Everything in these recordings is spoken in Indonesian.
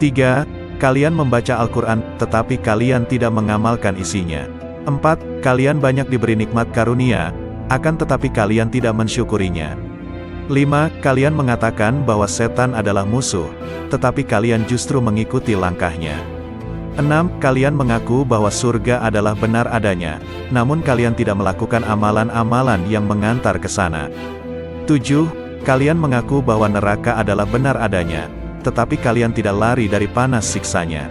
3. Kalian membaca Al-Quran, tetapi kalian tidak mengamalkan isinya. 4. Kalian banyak diberi nikmat karunia, akan tetapi kalian tidak mensyukurinya. 5. Kalian mengatakan bahwa setan adalah musuh, tetapi kalian justru mengikuti langkahnya. 6. Kalian mengaku bahwa surga adalah benar adanya, namun kalian tidak melakukan amalan-amalan yang mengantar ke sana. 7. Kalian mengaku bahwa neraka adalah benar adanya, tetapi kalian tidak lari dari panas siksanya.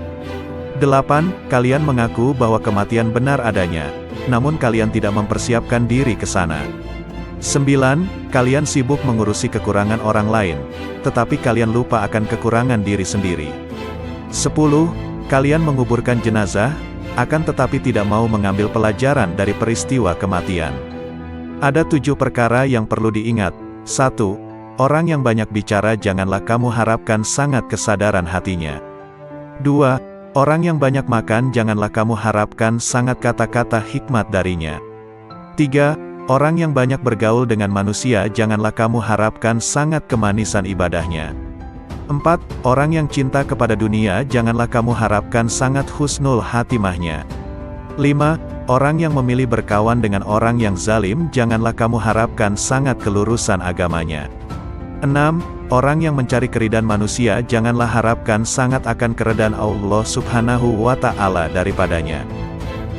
8. Kalian mengaku bahwa kematian benar adanya, namun kalian tidak mempersiapkan diri ke sana. 9. Kalian sibuk mengurusi kekurangan orang lain, tetapi kalian lupa akan kekurangan diri sendiri. 10. Kalian menguburkan jenazah, akan tetapi tidak mau mengambil pelajaran dari peristiwa kematian. Ada 7 perkara yang perlu diingat. 1. Orang yang banyak bicara janganlah kamu harapkan sangat kesadaran hatinya. 2. Orang yang banyak makan janganlah kamu harapkan sangat kata-kata hikmat darinya. 3. Orang yang banyak bergaul dengan manusia janganlah kamu harapkan sangat kemanisan ibadahnya. 4. Orang yang cinta kepada dunia janganlah kamu harapkan sangat husnul hatimahnya. 5. Orang yang memilih berkawan dengan orang yang zalim janganlah kamu harapkan sangat kelurusan agamanya. 6. Orang yang mencari keridhaan manusia janganlah harapkan sangat akan keridhaan Allah Subhanahu wa Ta'ala daripadanya.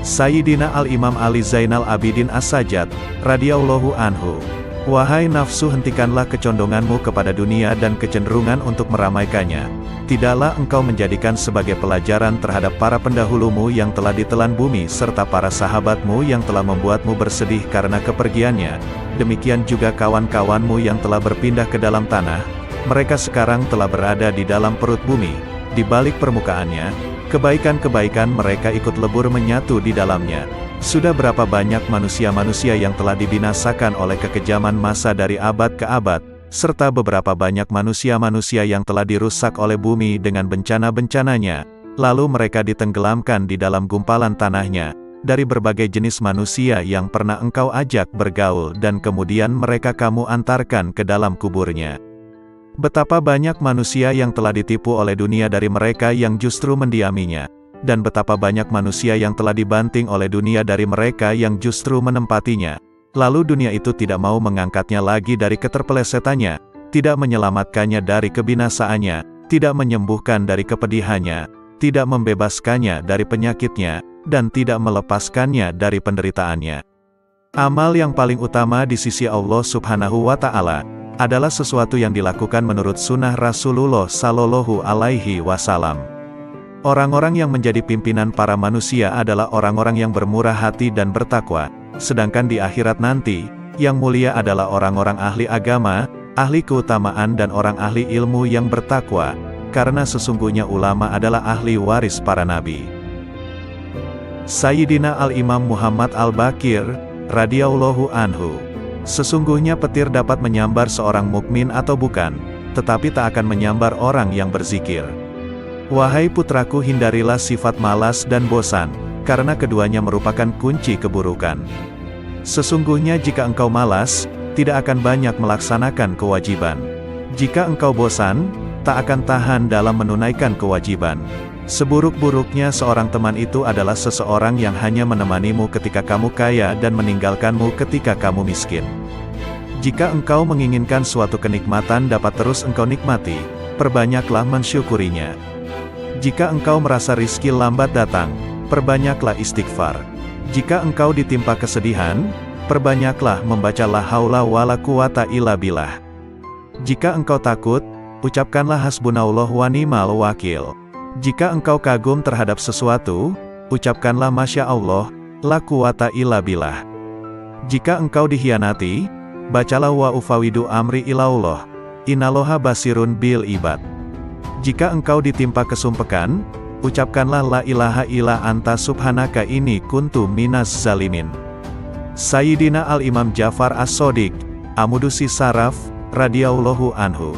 Sayyidina Al-Imam Ali Zainal Abidin As-Sajjad, radhiyallahu anhu. Wahai nafsu, hentikanlah kecondonganmu kepada dunia dan kecenderungan untuk meramaikannya. Tidaklah engkau menjadikan sebagai pelajaran terhadap para pendahulumu yang telah ditelan bumi serta para sahabatmu yang telah membuatmu bersedih karena kepergiannya. Demikian juga kawan-kawanmu yang telah berpindah ke dalam tanah. Mereka sekarang telah berada di dalam perut bumi, di balik permukaannya. Kebaikan-kebaikan mereka ikut lebur menyatu di dalamnya. Sudah berapa banyak manusia-manusia yang telah dibinasakan oleh kekejaman masa dari abad ke abad, serta beberapa banyak manusia-manusia yang telah dirusak oleh bumi dengan bencana-bencananya, lalu mereka ditenggelamkan di dalam gumpalan tanahnya, dari berbagai jenis manusia yang pernah engkau ajak bergaul dan kemudian mereka kamu antarkan ke dalam kuburnya. Betapa banyak manusia yang telah ditipu oleh dunia dari mereka yang justru mendiaminya, dan betapa banyak manusia yang telah dibanting oleh dunia dari mereka yang justru menempatinya. Lalu dunia itu tidak mau mengangkatnya lagi dari keterpelesetannya, tidak menyelamatkannya dari kebinasaannya, tidak menyembuhkan dari kepedihannya, tidak membebaskannya dari penyakitnya, dan tidak melepaskannya dari penderitaannya. Amal yang paling utama di sisi Allah Subhanahu wa Ta'ala adalah sesuatu yang dilakukan menurut sunnah Rasulullah Sallallahu Alaihi Wasallam. Orang-orang yang menjadi pimpinan para manusia adalah orang-orang yang bermurah hati dan bertakwa, sedangkan di akhirat nanti, yang mulia adalah orang-orang ahli agama, ahli keutamaan dan orang ahli ilmu yang bertakwa, karena sesungguhnya ulama adalah ahli waris para nabi. Sayyidina Al-Imam Muhammad Al-Baqir, radhiyallahu anhu. Sesungguhnya petir dapat menyambar seorang mukmin atau bukan, tetapi tak akan menyambar orang yang berzikir. Wahai putraku, hindarilah sifat malas dan bosan, karena keduanya merupakan kunci keburukan. Sesungguhnya jika engkau malas, tidak akan banyak melaksanakan kewajiban. Jika engkau bosan, tak akan tahan dalam menunaikan kewajiban. Seburuk-buruknya seorang teman itu adalah seseorang yang hanya menemanimu ketika kamu kaya dan meninggalkanmu ketika kamu miskin. Jika engkau menginginkan suatu kenikmatan dapat terus engkau nikmati, perbanyaklah mensyukurinya. Jika engkau merasa rizki lambat datang, perbanyaklah istighfar. Jika engkau ditimpa kesedihan, perbanyaklah membaca la haula wala quwata illa billah. Jika engkau takut, ucapkanlah hasbunallah wa ni'mal wakil. Jika engkau kagum terhadap sesuatu, ucapkanlah masya Allah, la quwata illa billah. Jika engkau dikhianati, bacalah wa ufawidu amri ilallah, innallaha basirun bil ibad. Jika engkau ditimpa kesumpekan, ucapkanlah la ilaha illa anta subhanaka inni kuntu minas zalimin. Sayyidina Al-Imam Ja'far As-Shadiq, Amudusi Saraf, radhiyallahu anhu.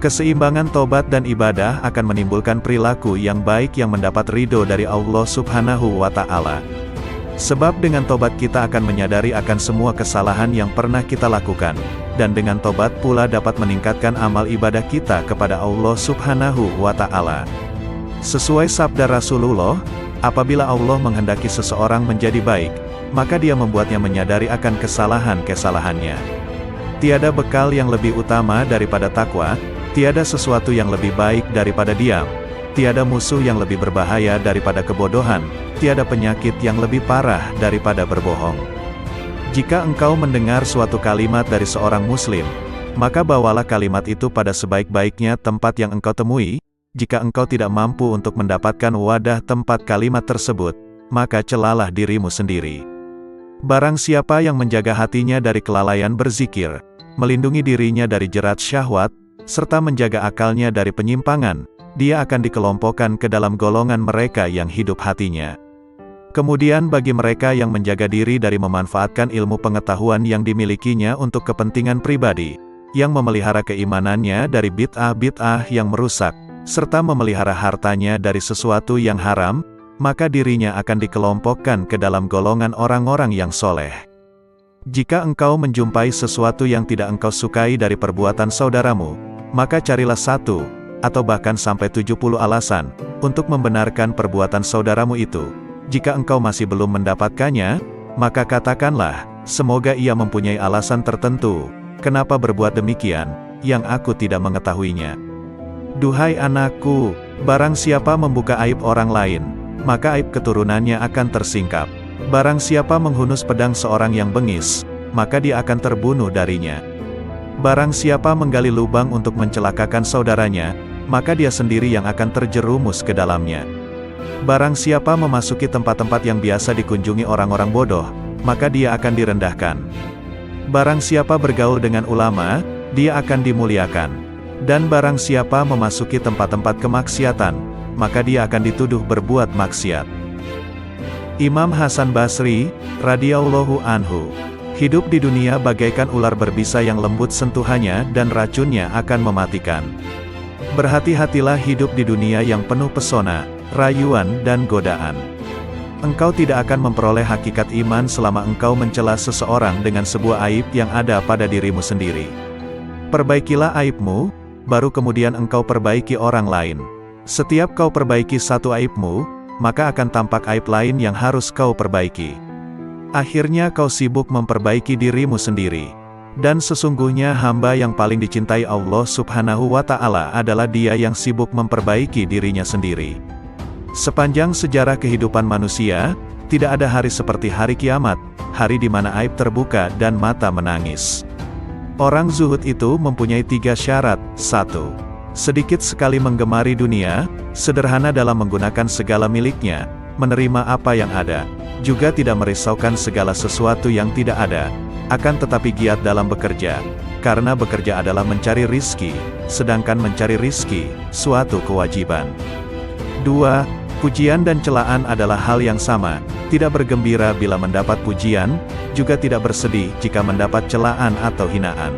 Keseimbangan tobat dan ibadah akan menimbulkan perilaku yang baik yang mendapat ridho dari Allah Subhanahu wa Ta'ala. Sebab dengan tobat kita akan menyadari akan semua kesalahan yang pernah kita lakukan, dan dengan tobat pula dapat meningkatkan amal ibadah kita kepada Allah Subhanahu wa Ta'ala. Sesuai sabda Rasulullah, apabila Allah menghendaki seseorang menjadi baik, maka Dia membuatnya menyadari akan kesalahan-kesalahannya. Tiada bekal yang lebih utama daripada takwa, tiada sesuatu yang lebih baik daripada diam, tiada musuh yang lebih berbahaya daripada kebodohan, tiada penyakit yang lebih parah daripada berbohong. Jika engkau mendengar suatu kalimat dari seorang muslim, maka bawalah kalimat itu pada sebaik-baiknya tempat yang engkau temui. Jika engkau tidak mampu untuk mendapatkan wadah tempat kalimat tersebut, maka celalah dirimu sendiri. Barang siapa yang menjaga hatinya dari kelalaian berzikir, melindungi dirinya dari jerat syahwat, serta menjaga akalnya dari penyimpangan, dia akan dikelompokkan ke dalam golongan mereka yang hidup hatinya. Kemudian bagi mereka yang menjaga diri dari memanfaatkan ilmu pengetahuan yang dimilikinya untuk kepentingan pribadi, yang memelihara keimanannya dari bid'ah-bid'ah yang merusak, serta memelihara hartanya dari sesuatu yang haram, maka dirinya akan dikelompokkan ke dalam golongan orang-orang yang soleh. Jika engkau menjumpai sesuatu yang tidak engkau sukai dari perbuatan saudaramu, maka carilah satu, atau bahkan sampai 70 alasan, untuk membenarkan perbuatan saudaramu itu. Jika engkau masih belum mendapatkannya, maka katakanlah, semoga ia mempunyai alasan tertentu, kenapa berbuat demikian, yang aku tidak mengetahuinya. Duhai anakku, barang siapa membuka aib orang lain, maka aib keturunannya akan tersingkap. Barang siapa menghunus pedang seorang yang bengis, maka dia akan terbunuh darinya. Barang siapa menggali lubang untuk mencelakakan saudaranya, maka dia sendiri yang akan terjerumus ke dalamnya. Barang siapa memasuki tempat-tempat yang biasa dikunjungi orang-orang bodoh, maka dia akan direndahkan. Barang siapa bergaul dengan ulama, dia akan dimuliakan. Dan barang siapa memasuki tempat-tempat kemaksiatan, maka dia akan dituduh berbuat maksiat. Imam Hasan Basri, radhiyallahu anhu, hidup di dunia bagaikan ular berbisa yang lembut sentuhannya dan racunnya akan mematikan. Berhati-hatilah hidup di dunia yang penuh pesona, rayuan dan godaan. Engkau tidak akan memperoleh hakikat iman selama engkau mencela seseorang dengan sebuah aib yang ada pada dirimu sendiri. Perbaikilah aibmu, baru kemudian engkau perbaiki orang lain. Setiap kau perbaiki satu aibmu, maka akan tampak aib lain yang harus kau perbaiki. Akhirnya kau sibuk memperbaiki dirimu sendiri. Dan sesungguhnya hamba yang paling dicintai Allah Subhanahu wa Ta'ala adalah dia yang sibuk memperbaiki dirinya sendiri. Sepanjang sejarah kehidupan manusia, tidak ada hari seperti hari kiamat, hari di mana aib terbuka dan mata menangis. Orang zuhud itu mempunyai 3 syarat. 1. Sedikit sekali menggemari dunia, sederhana dalam menggunakan segala miliknya, menerima apa yang ada, juga tidak merisaukan segala sesuatu yang tidak ada, akan tetapi giat dalam bekerja, karena bekerja adalah mencari rizki, sedangkan mencari rizki, suatu kewajiban. 2. Pujian dan celaan adalah hal yang sama, tidak bergembira bila mendapat pujian, juga tidak bersedih jika mendapat celaan atau hinaan.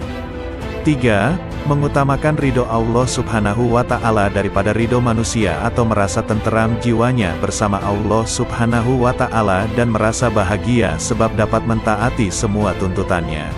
3. Mengutamakan ridho Allah Subhanahu wa Ta'ala daripada ridho manusia atau merasa tenteram jiwanya bersama Allah Subhanahu wa Ta'ala dan merasa bahagia sebab dapat mentaati semua tuntutannya.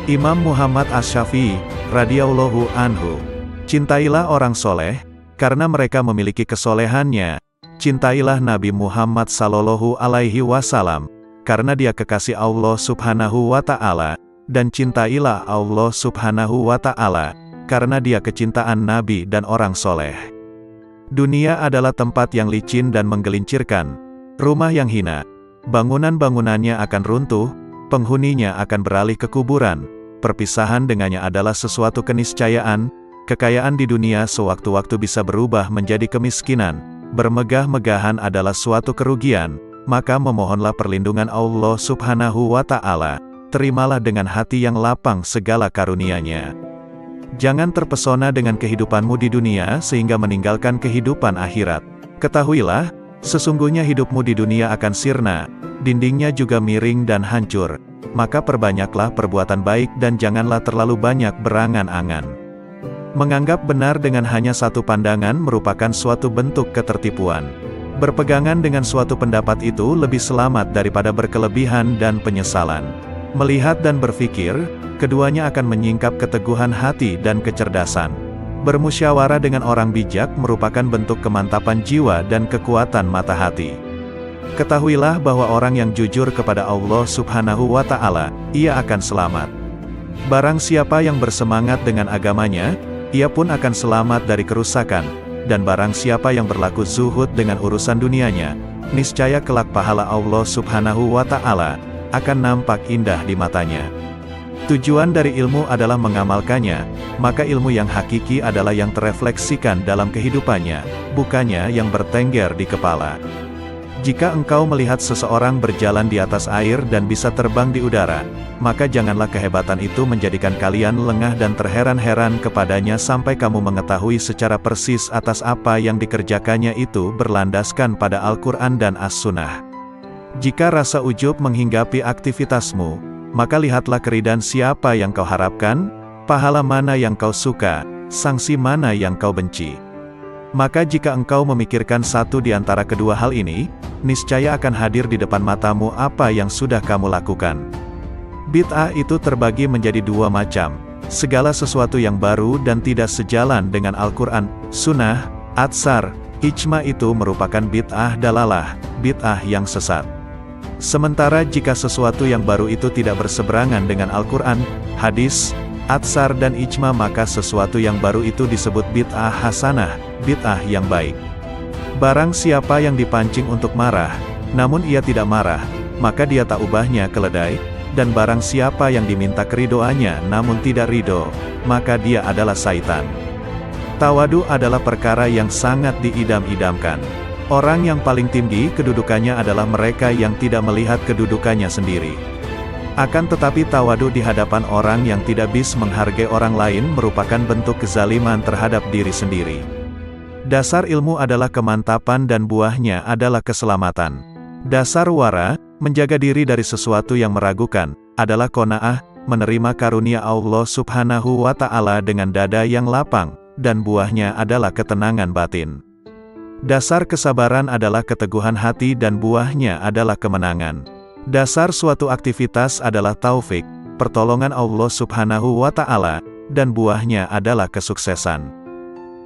Imam Muhammad Asy-Syafi'i, radhiyallahu anhu, cintailah orang soleh, karena mereka memiliki kesolehannya. Cintailah Nabi Muhammad sallallahu alaihi wasallam, karena dia kekasih Allah Subhanahu wa Ta'ala, dan cintailah Allah Subhanahu wa Ta'ala, karena dia kecintaan Nabi dan orang soleh. Dunia adalah tempat yang licin dan menggelincirkan, rumah yang hina, bangunan-bangunannya akan runtuh, penghuninya akan beralih ke kuburan, perpisahan dengannya adalah sesuatu keniscayaan, kekayaan di dunia sewaktu-waktu bisa berubah menjadi kemiskinan, bermegah-megahan adalah suatu kerugian, maka memohonlah perlindungan Allah Subhanahu wa Ta'ala, terimalah dengan hati yang lapang segala karunia-Nya. Jangan terpesona dengan kehidupanmu di dunia sehingga meninggalkan kehidupan akhirat. Ketahuilah, sesungguhnya hidupmu di dunia akan sirna, dindingnya juga miring dan hancur, maka perbanyaklah perbuatan baik dan janganlah terlalu banyak berangan-angan. Menganggap benar dengan hanya satu pandangan merupakan suatu bentuk ketertipuan. Berpegangan dengan suatu pendapat itu lebih selamat daripada berkelebihan dan penyesalan. Melihat dan berpikir, keduanya akan menyingkap keteguhan hati dan kecerdasan. Bermusyawarah dengan orang bijak merupakan bentuk kemantapan jiwa dan kekuatan mata hati. Ketahuilah bahwa orang yang jujur kepada Allah Subhanahu wa Ta'ala, ia akan selamat. Barang siapa yang bersemangat dengan agamanya, ia pun akan selamat dari kerusakan, dan barang siapa yang berlaku zuhud dengan urusan dunianya, niscaya kelak pahala Allah Subhanahu wa Ta'ala akan nampak indah di matanya. Tujuan dari ilmu adalah mengamalkannya, maka ilmu yang hakiki adalah yang terefleksikan dalam kehidupannya, bukannya yang bertengger di kepala. Jika engkau melihat seseorang berjalan di atas air dan bisa terbang di udara, maka janganlah kehebatan itu menjadikan kalian lengah dan terheran-heran kepadanya sampai kamu mengetahui secara persis atas apa yang dikerjakannya itu berlandaskan pada Al-Quran dan As-Sunnah. Jika rasa ujub menghinggapi aktivitasmu, maka lihatlah keridhaan siapa yang kau harapkan, pahala mana yang kau suka, sanksi mana yang kau benci. Maka jika engkau memikirkan satu di antara kedua hal ini, niscaya akan hadir di depan matamu apa yang sudah kamu lakukan. Bid'ah itu terbagi menjadi dua macam, segala sesuatu yang baru dan tidak sejalan dengan Al-Quran, Sunnah, Atsar, Ijma itu merupakan bid'ah dalalah, bid'ah yang sesat. Sementara jika sesuatu yang baru itu tidak berseberangan dengan Al-Quran, hadis, atsar dan ijma maka sesuatu yang baru itu disebut bid'ah hasanah, bid'ah yang baik. Barang siapa yang dipancing untuk marah, namun ia tidak marah, maka dia tak ubahnya keledai, dan barang siapa yang diminta keridoannya namun tidak ridho, maka dia adalah syaitan. Tawadu adalah perkara yang sangat diidam-idamkan. Orang yang paling tinggi kedudukannya adalah mereka yang tidak melihat kedudukannya sendiri. Akan tetapi tawadu di hadapan orang yang tidak bisa menghargai orang lain merupakan bentuk kezaliman terhadap diri sendiri. Dasar ilmu adalah kemantapan dan buahnya adalah keselamatan. Dasar wara, menjaga diri dari sesuatu yang meragukan, adalah qanaah, menerima karunia Allah Subhanahu wa Ta'ala dengan dada yang lapang, dan buahnya adalah ketenangan batin. Dasar kesabaran adalah keteguhan hati dan buahnya adalah kemenangan. Dasar suatu aktivitas adalah taufik, pertolongan Allah Subhanahu wa Ta'ala, dan buahnya adalah kesuksesan.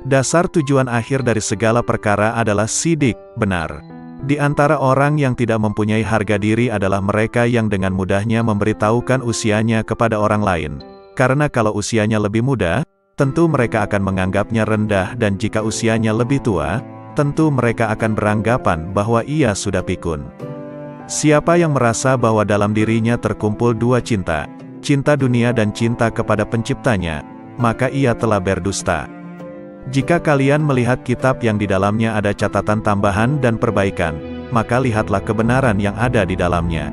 Dasar tujuan akhir dari segala perkara adalah sidik, benar. Di antara orang yang tidak mempunyai harga diri adalah mereka yang dengan mudahnya memberitahukan usianya kepada orang lain. Karena kalau usianya lebih muda, tentu mereka akan menganggapnya rendah dan jika usianya lebih tua, tentu mereka akan beranggapan bahwa ia sudah pikun. Siapa yang merasa bahwa dalam dirinya terkumpul dua cinta, cinta dunia dan cinta kepada penciptanya, maka ia telah berdusta. Jika kalian melihat kitab yang di dalamnya ada catatan tambahan dan perbaikan, maka lihatlah kebenaran yang ada di dalamnya.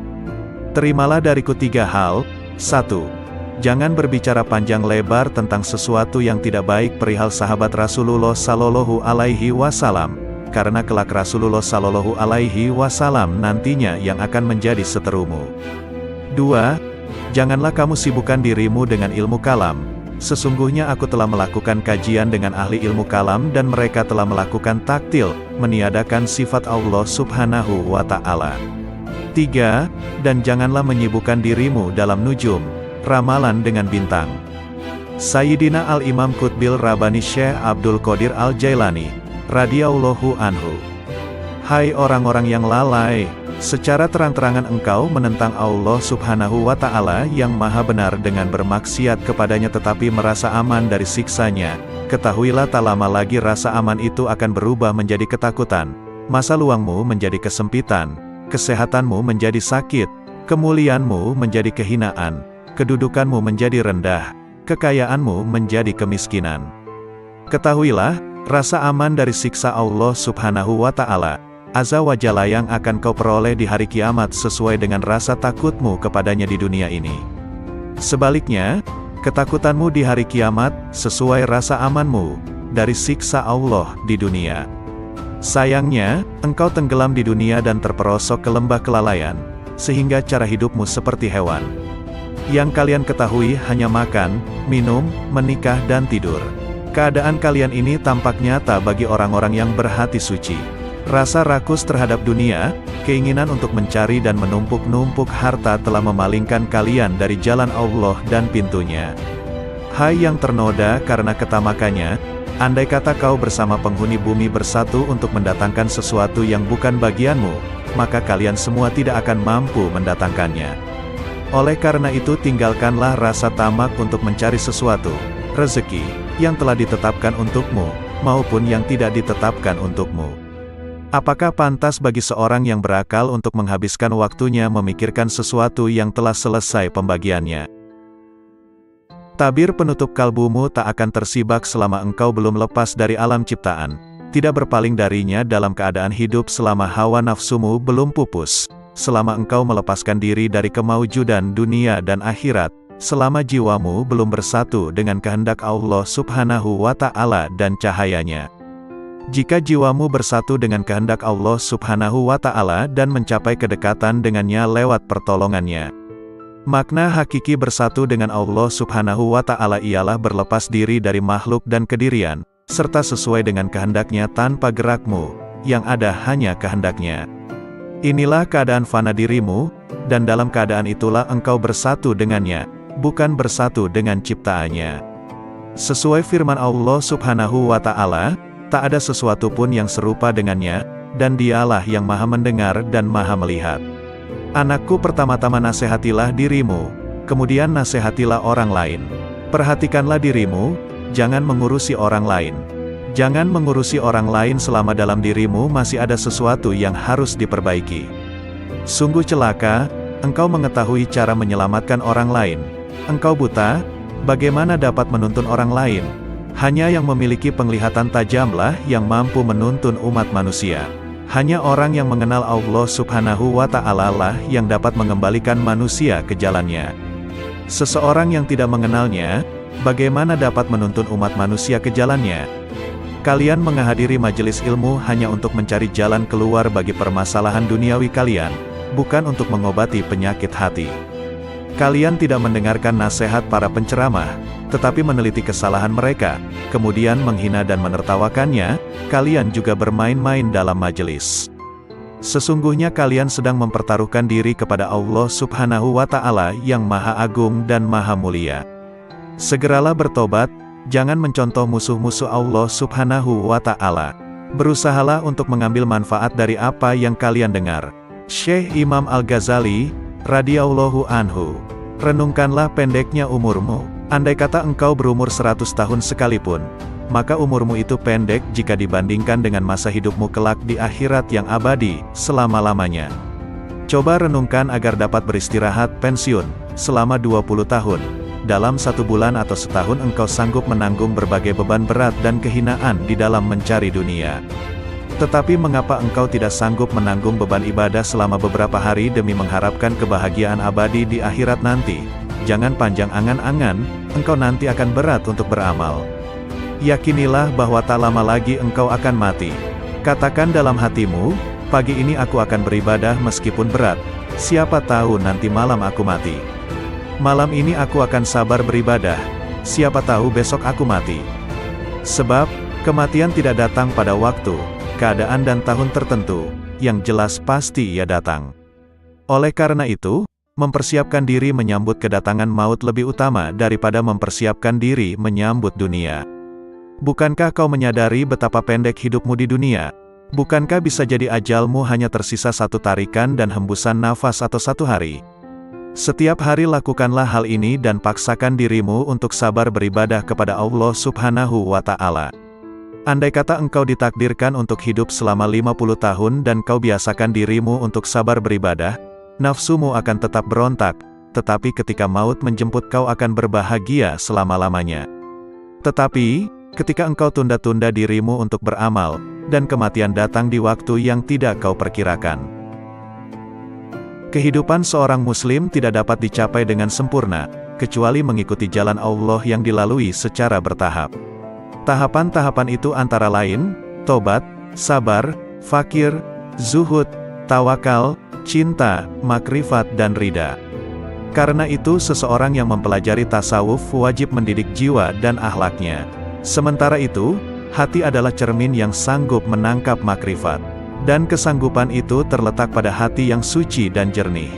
Terimalah dariku 3 hal. 1. Jangan berbicara panjang lebar tentang sesuatu yang tidak baik perihal sahabat Rasulullah Sallallahu Alaihi Wasallam, karena kelak Rasulullah Sallallahu Alaihi Wasallam nantinya yang akan menjadi seterumu. 2. Janganlah kamu sibukkan dirimu dengan ilmu kalam. Sesungguhnya aku telah melakukan kajian dengan ahli ilmu kalam dan mereka telah melakukan taktil, meniadakan sifat Allah Subhanahu wa Ta'ala. 3. Dan janganlah menyibukkan dirimu dalam nujum, ramalan dengan bintang. Sayyidina Al-Imam Qutbil Rabbani Syekh Abdul Qadir Al-Jailani, radhiyallahu anhu. Hai orang-orang yang lalai, secara terang-terangan engkau menentang Allah Subhanahu wa Ta'ala yang maha benar dengan bermaksiat kepadanya tetapi merasa aman dari siksanya. Ketahuilah tak lama lagi rasa aman itu akan berubah menjadi ketakutan, masa luangmu menjadi kesempitan, kesehatanmu menjadi sakit, kemuliaanmu menjadi kehinaan, kedudukanmu menjadi rendah, kekayaanmu menjadi kemiskinan. Ketahuilah, rasa aman dari siksa Allah Subhanahu wa Ta'ala Azza wa Jalla yang akan kau peroleh di hari kiamat sesuai dengan rasa takutmu kepadanya di dunia ini. Sebaliknya, ketakutanmu di hari kiamat sesuai rasa amanmu dari siksa Allah di dunia. Sayangnya, engkau tenggelam di dunia dan terperosok ke lembah kelalaian, sehingga cara hidupmu seperti hewan. Yang kalian ketahui hanya makan, minum, menikah dan tidur. Keadaan kalian ini tampak nyata bagi orang-orang yang berhati suci. Rasa rakus terhadap dunia, keinginan untuk mencari dan menumpuk-numpuk harta telah memalingkan kalian dari jalan Allah dan pintunya. Hai yang ternoda karena ketamakannya, andai kata kau bersama penghuni bumi bersatu untuk mendatangkan sesuatu yang bukan bagianmu, maka kalian semua tidak akan mampu mendatangkannya. Oleh karena itu tinggalkanlah rasa tamak untuk mencari sesuatu, rezeki, yang telah ditetapkan untukmu, maupun yang tidak ditetapkan untukmu. Apakah pantas bagi seorang yang berakal untuk menghabiskan waktunya memikirkan sesuatu yang telah selesai pembagiannya? Tabir penutup kalbumu tak akan tersibak selama engkau belum lepas dari alam ciptaan, tidak berpaling darinya dalam keadaan hidup selama hawa nafsumu belum pupus, selama engkau melepaskan diri dari kemaujudan dunia dan akhirat, selama jiwamu belum bersatu dengan kehendak Allah Subhanahu wa Ta'ala dan cahayanya. Jika jiwamu bersatu dengan kehendak Allah Subhanahu wa Ta'ala dan mencapai kedekatan dengannya lewat pertolongannya, makna hakiki bersatu dengan Allah Subhanahu wa Ta'ala ialah berlepas diri dari makhluk dan kedirian, serta sesuai dengan kehendaknya tanpa gerakmu, yang ada hanya kehendaknya. Inilah keadaan fana dirimu, dan dalam keadaan itulah engkau bersatu dengannya, bukan bersatu dengan ciptaannya. Sesuai firman Allah Subhanahu wa Ta'ala, tak ada sesuatu pun yang serupa dengannya, dan dialah yang maha mendengar dan maha melihat. Anakku, pertama-tama nasihatilah dirimu, kemudian nasihatilah orang lain. Perhatikanlah dirimu, jangan mengurusi orang lain. Jangan mengurusi orang lain selama dalam dirimu masih ada sesuatu yang harus diperbaiki. Sungguh celaka, engkau mengetahui cara menyelamatkan orang lain. Engkau buta, bagaimana dapat menuntun orang lain? Hanya yang memiliki penglihatan tajamlah yang mampu menuntun umat manusia. Hanya orang yang mengenal Allah Subhanahu wa Ta'ala lah yang dapat mengembalikan manusia ke jalannya. Seseorang yang tidak mengenalnya, bagaimana dapat menuntun umat manusia ke jalannya? Kalian menghadiri majelis ilmu hanya untuk mencari jalan keluar bagi permasalahan duniawi kalian, bukan untuk mengobati penyakit hati. Kalian tidak mendengarkan nasihat para penceramah, tetapi meneliti kesalahan mereka, kemudian menghina dan menertawakannya. Kalian juga bermain-main dalam majelis. Sesungguhnya kalian sedang mempertaruhkan diri kepada Allah Subhanahu wa Ta'ala yang Maha Agung dan Maha Mulia. Segeralah bertobat, jangan mencontoh musuh-musuh Allah Subhanahu wa Ta'ala. Berusahalah untuk mengambil manfaat dari apa yang kalian dengar. Syekh Imam Al-Ghazali radhiyallahu anhu. Renungkanlah pendeknya umurmu. Andai kata engkau berumur 100 tahun sekalipun, maka umurmu itu pendek jika dibandingkan dengan masa hidupmu kelak di akhirat yang abadi, selama-lamanya. Coba renungkan agar dapat beristirahat pensiun selama 20 tahun. Dalam 1 bulan atau setahun engkau sanggup menanggung berbagai beban berat dan kehinaan di dalam mencari dunia. Tetapi mengapa engkau tidak sanggup menanggung beban ibadah selama beberapa hari demi mengharapkan kebahagiaan abadi di akhirat nanti? Jangan panjang angan-angan, engkau nanti akan berat untuk beramal. Yakinilah bahwa tak lama lagi engkau akan mati. Katakan dalam hatimu, pagi ini aku akan beribadah meskipun berat, siapa tahu nanti malam aku mati. Malam ini aku akan sabar beribadah, siapa tahu besok aku mati. Sebab, kematian tidak datang pada waktu, keadaan dan tahun tertentu, yang jelas pasti ia datang. Oleh karena itu, mempersiapkan diri menyambut kedatangan maut lebih utama daripada mempersiapkan diri menyambut dunia. Bukankah kau menyadari betapa pendek hidupmu di dunia? Bukankah bisa jadi ajalmu hanya tersisa 1 tarikan dan hembusan nafas atau 1 hari? Setiap hari lakukanlah hal ini dan paksakan dirimu untuk sabar beribadah kepada Allah Subhanahu wa Ta'ala. Andai kata engkau ditakdirkan untuk hidup selama 50 tahun dan kau biasakan dirimu untuk sabar beribadah, nafsumu akan tetap berontak, tetapi ketika maut menjemput kau akan berbahagia selama-lamanya. Tetapi, ketika engkau tunda-tunda dirimu untuk beramal, dan kematian datang di waktu yang tidak kau perkirakan. Kehidupan seorang muslim tidak dapat dicapai dengan sempurna, kecuali mengikuti jalan Allah yang dilalui secara bertahap. Tahapan-tahapan itu antara lain, tobat, sabar, fakir, zuhud, tawakal, cinta, makrifat dan ridha. Karena itu seseorang yang mempelajari tasawuf wajib mendidik jiwa dan akhlaknya. Sementara itu, hati adalah cermin yang sanggup menangkap makrifat. Dan kesanggupan itu terletak pada hati yang suci dan jernih.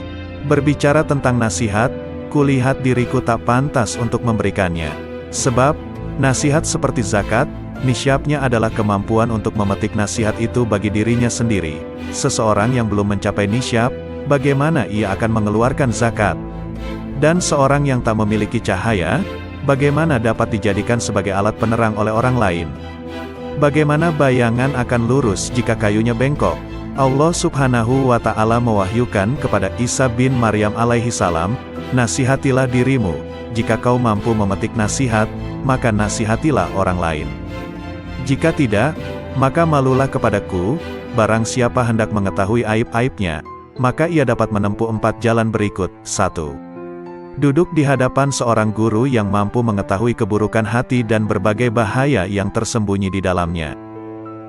Berbicara tentang nasihat, kulihat diriku tak pantas untuk memberikannya. Sebab, nasihat seperti zakat, nisyabnya adalah kemampuan untuk memetik nasihat itu bagi dirinya sendiri. Seseorang yang belum mencapai nisyab, bagaimana ia akan mengeluarkan zakat? Dan seorang yang tak memiliki cahaya, bagaimana dapat dijadikan sebagai alat penerang oleh orang lain? Bagaimana bayangan akan lurus jika kayunya bengkok? Allah Subhanahu wa Ta'ala mewahyukan kepada Isa bin Maryam alaihi salam, "Nasihatilah dirimu, jika kau mampu memetik nasihat, maka nasihatilah orang lain. Jika tidak, maka malulah kepadaku, barang siapa hendak mengetahui aib-aibnya, maka ia dapat menempuh 4 jalan berikut. 1. Duduk di hadapan seorang guru yang mampu mengetahui keburukan hati dan berbagai bahaya yang tersembunyi di dalamnya.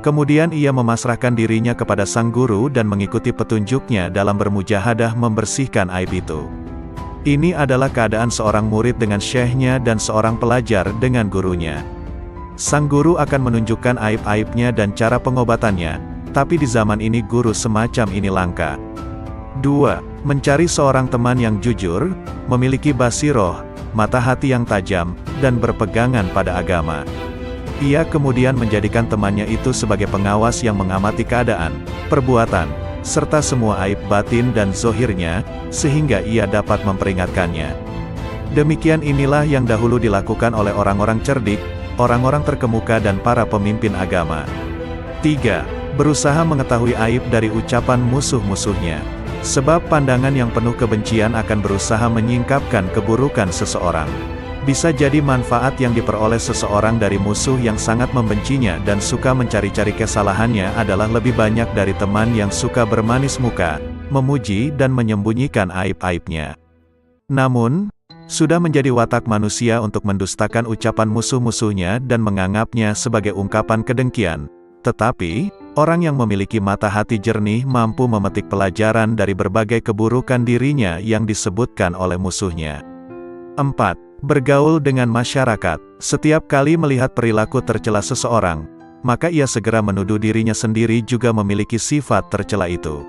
Kemudian ia memasrahkan dirinya kepada sang guru dan mengikuti petunjuknya dalam bermujahadah membersihkan aib itu. Ini adalah keadaan seorang murid dengan syekhnya dan seorang pelajar dengan gurunya. Sang guru akan menunjukkan aib-aibnya dan cara pengobatannya, tapi di zaman ini guru semacam ini langka. 2. Mencari seorang teman yang jujur, memiliki basiroh, mata hati yang tajam, dan berpegangan pada agama. Ia kemudian menjadikan temannya itu sebagai pengawas yang mengamati keadaan, perbuatan, serta semua aib batin dan zohirnya, sehingga ia dapat memperingatkannya. Demikian inilah yang dahulu dilakukan oleh orang-orang cerdik, orang-orang terkemuka dan para pemimpin agama. 3. Berusaha mengetahui aib dari ucapan musuh-musuhnya. Sebab pandangan yang penuh kebencian akan berusaha menyingkapkan keburukan seseorang. Bisa jadi manfaat yang diperoleh seseorang dari musuh yang sangat membencinya dan suka mencari-cari kesalahannya adalah lebih banyak dari teman yang suka bermanis muka, memuji dan menyembunyikan aib-aibnya. Namun, sudah menjadi watak manusia untuk mendustakan ucapan musuh-musuhnya dan menganggapnya sebagai ungkapan kedengkian. Tetapi, orang yang memiliki mata hati jernih mampu memetik pelajaran dari berbagai keburukan dirinya yang disebutkan oleh musuhnya. 4. Bergaul dengan masyarakat. Setiap kali melihat perilaku tercela seseorang, maka ia segera menuduh dirinya sendiri juga memiliki sifat tercela itu.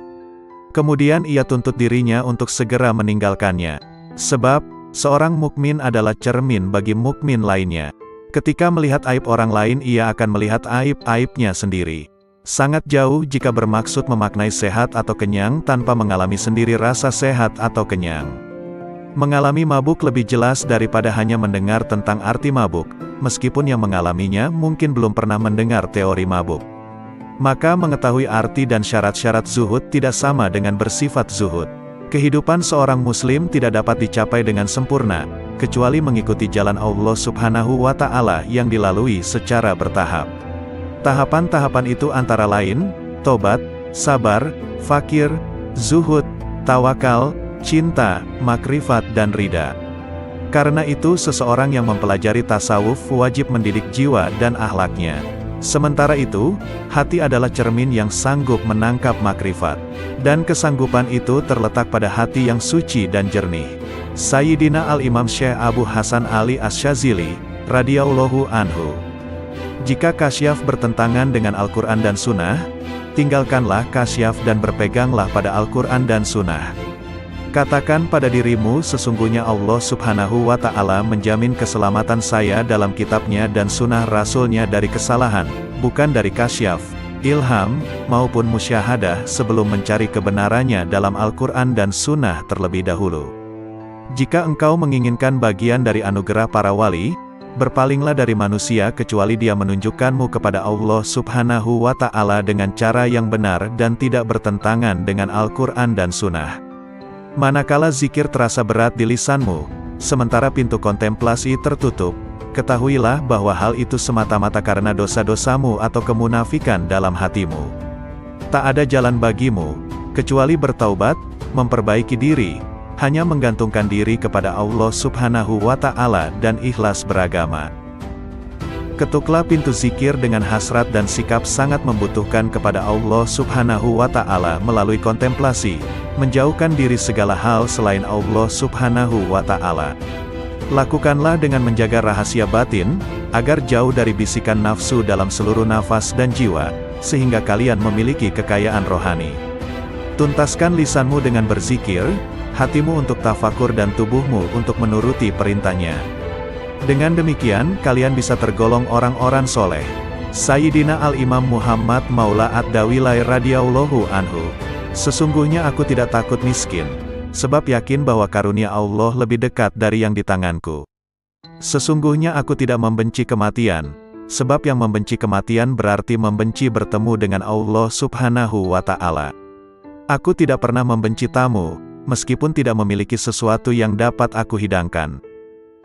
Kemudian ia tuntut dirinya untuk segera meninggalkannya. Sebab, seorang mukmin adalah cermin bagi mukmin lainnya. Ketika melihat aib orang lain ia akan melihat aib-aibnya sendiri. Sangat jauh jika bermaksud memaknai sehat atau kenyang tanpa mengalami sendiri rasa sehat atau kenyang. Mengalami mabuk lebih jelas daripada hanya mendengar tentang arti mabuk, meskipun yang mengalaminya mungkin belum pernah mendengar teori mabuk. Maka mengetahui arti dan syarat-syarat zuhud tidak sama dengan bersifat zuhud. Kehidupan seorang muslim tidak dapat dicapai dengan sempurna, kecuali mengikuti jalan Allah Subhanahu wa Ta'ala yang dilalui secara bertahap. Tahapan-tahapan itu antara lain, tobat, sabar, fakir, zuhud, tawakal, cinta, makrifat dan ridha. Karena itu seseorang yang mempelajari tasawuf wajib mendidik jiwa dan akhlaknya. Sementara itu, hati adalah cermin yang sanggup menangkap makrifat. Dan kesanggupan itu terletak pada hati yang suci dan jernih. Sayyidina Al-Imam Syekh Abu Hasan Ali Asy-Syadzili, radhiyallahu anhu. Jika kasyaf bertentangan dengan Al-Quran dan Sunnah, tinggalkanlah kasyaf dan berpeganglah pada Al-Quran dan Sunnah. Katakan pada dirimu sesungguhnya Allah Subhanahu wa Ta'ala menjamin keselamatan saya dalam kitabnya dan sunnah Rasulnya dari kesalahan, bukan dari kasyaf, ilham, maupun musyahadah sebelum mencari kebenarannya dalam Al-Quran dan Sunnah terlebih dahulu. Jika engkau menginginkan bagian dari anugerah para wali, berpalinglah dari manusia kecuali dia menunjukkanmu kepada Allah Subhanahu wa Ta'ala dengan cara yang benar dan tidak bertentangan dengan Al-Quran dan Sunnah. Manakala zikir terasa berat di lisanmu, sementara pintu kontemplasi tertutup, ketahuilah bahwa hal itu semata-mata karena dosa-dosamu atau kemunafikan dalam hatimu. Tak ada jalan bagimu, kecuali bertaubat, memperbaiki diri, hanya menggantungkan diri kepada Allah Subhanahu wa Ta'ala dan ikhlas beragama. Ketuklah pintu zikir dengan hasrat dan sikap sangat membutuhkan kepada Allah Subhanahu wa Ta'ala melalui kontemplasi, menjauhkan diri segala hal selain Allah Subhanahu wa Ta'ala. Lakukanlah dengan menjaga rahasia batin, agar jauh dari bisikan nafsu dalam seluruh nafas dan jiwa, sehingga kalian memiliki kekayaan rohani. Tuntaskan lisanmu dengan berzikir, hatimu untuk tafakur dan tubuhmu untuk menuruti perintahnya. Dengan demikian, kalian bisa tergolong orang-orang soleh. Sayyidina Al-Imam Muhammad Maula Ad-Dawilai radhiyallahu anhu. Sesungguhnya aku tidak takut miskin, sebab yakin bahwa karunia Allah lebih dekat dari yang di tanganku. Sesungguhnya aku tidak membenci kematian, sebab yang membenci kematian berarti membenci bertemu dengan Allah Subhanahu wa Ta'ala. Aku tidak pernah membenci tamu, meskipun tidak memiliki sesuatu yang dapat aku hidangkan.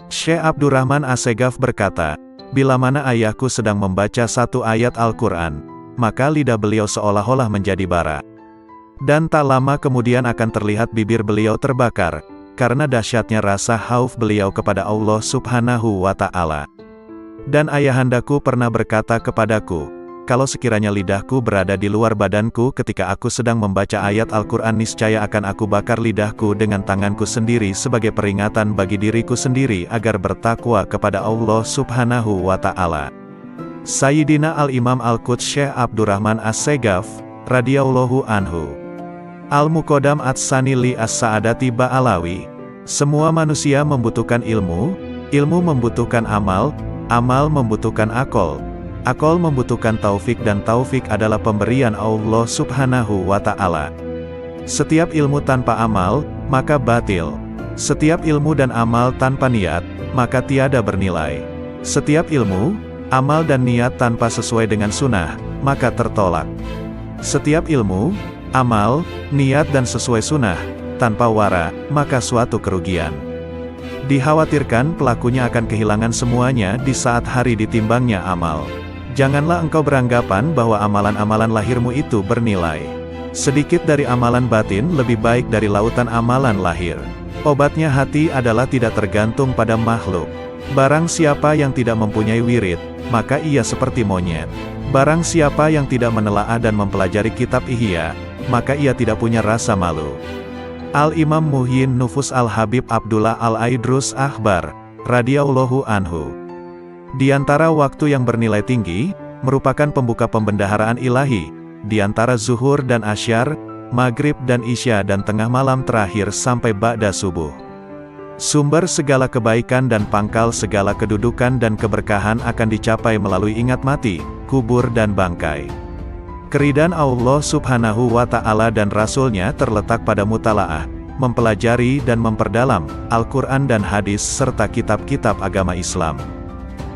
Syekh Abdurrahman Assegaf berkata, bila mana ayahku sedang membaca satu ayat Al-Quran, maka lidah beliau seolah-olah menjadi bara. Dan tak lama kemudian akan terlihat bibir beliau terbakar, karena dahsyatnya rasa khauf beliau kepada Allah Subhanahu wa Ta'ala. Dan ayahandaku pernah berkata kepadaku, kalau sekiranya lidahku berada di luar badanku ketika aku sedang membaca ayat Al-Quran, niscaya akan aku bakar lidahku dengan tanganku sendiri sebagai peringatan bagi diriku sendiri agar bertakwa kepada Allah Subhanahu wa Ta'ala. Sayyidina Al-Imam Al-Quds Syekh Abdurrahman As-Segaf, radhiyallahu anhu. Al-Muqaddam Ats-Tsani li As-Sa'adati Ba'alawi. Semua manusia membutuhkan ilmu, ilmu membutuhkan amal, amal membutuhkan akal, akal membutuhkan taufik, dan taufik adalah pemberian Allah Subhanahu wa Ta'ala. Setiap ilmu tanpa amal, maka batil. Setiap ilmu dan amal tanpa niat, maka tiada bernilai. Setiap ilmu, amal dan niat tanpa sesuai dengan sunnah, maka tertolak. Setiap ilmu, amal, niat dan sesuai sunnah, tanpa wara, maka suatu kerugian. Dikhawatirkan pelakunya akan kehilangan semuanya di saat hari ditimbangnya amal. Janganlah engkau beranggapan bahwa amalan-amalan lahirmu itu bernilai. Sedikit dari amalan batin lebih baik dari lautan amalan lahir. Obatnya hati adalah tidak tergantung pada makhluk. Barang siapa yang tidak mempunyai wirid, maka ia seperti monyet. Barang siapa yang tidak menelaah dan mempelajari kitab Ihya, maka ia tidak punya rasa malu. Al-Imam Muhyin Nufus Al-Habib Abdullah Al-Aidrus Akhbar, radhiyallahu anhu. Di antara waktu yang bernilai tinggi, merupakan pembuka pembendaharaan ilahi, di antara zuhur dan asyar, maghrib dan isya dan tengah malam terakhir sampai ba'da subuh. Sumber segala kebaikan dan pangkal segala kedudukan dan keberkahan akan dicapai melalui ingat mati, kubur dan bangkai. Keridhaan Allah Subhanahu wa Ta'ala dan Rasul-Nya terletak pada mutalaah, mempelajari dan memperdalam Al-Quran dan hadis serta kitab-kitab agama Islam.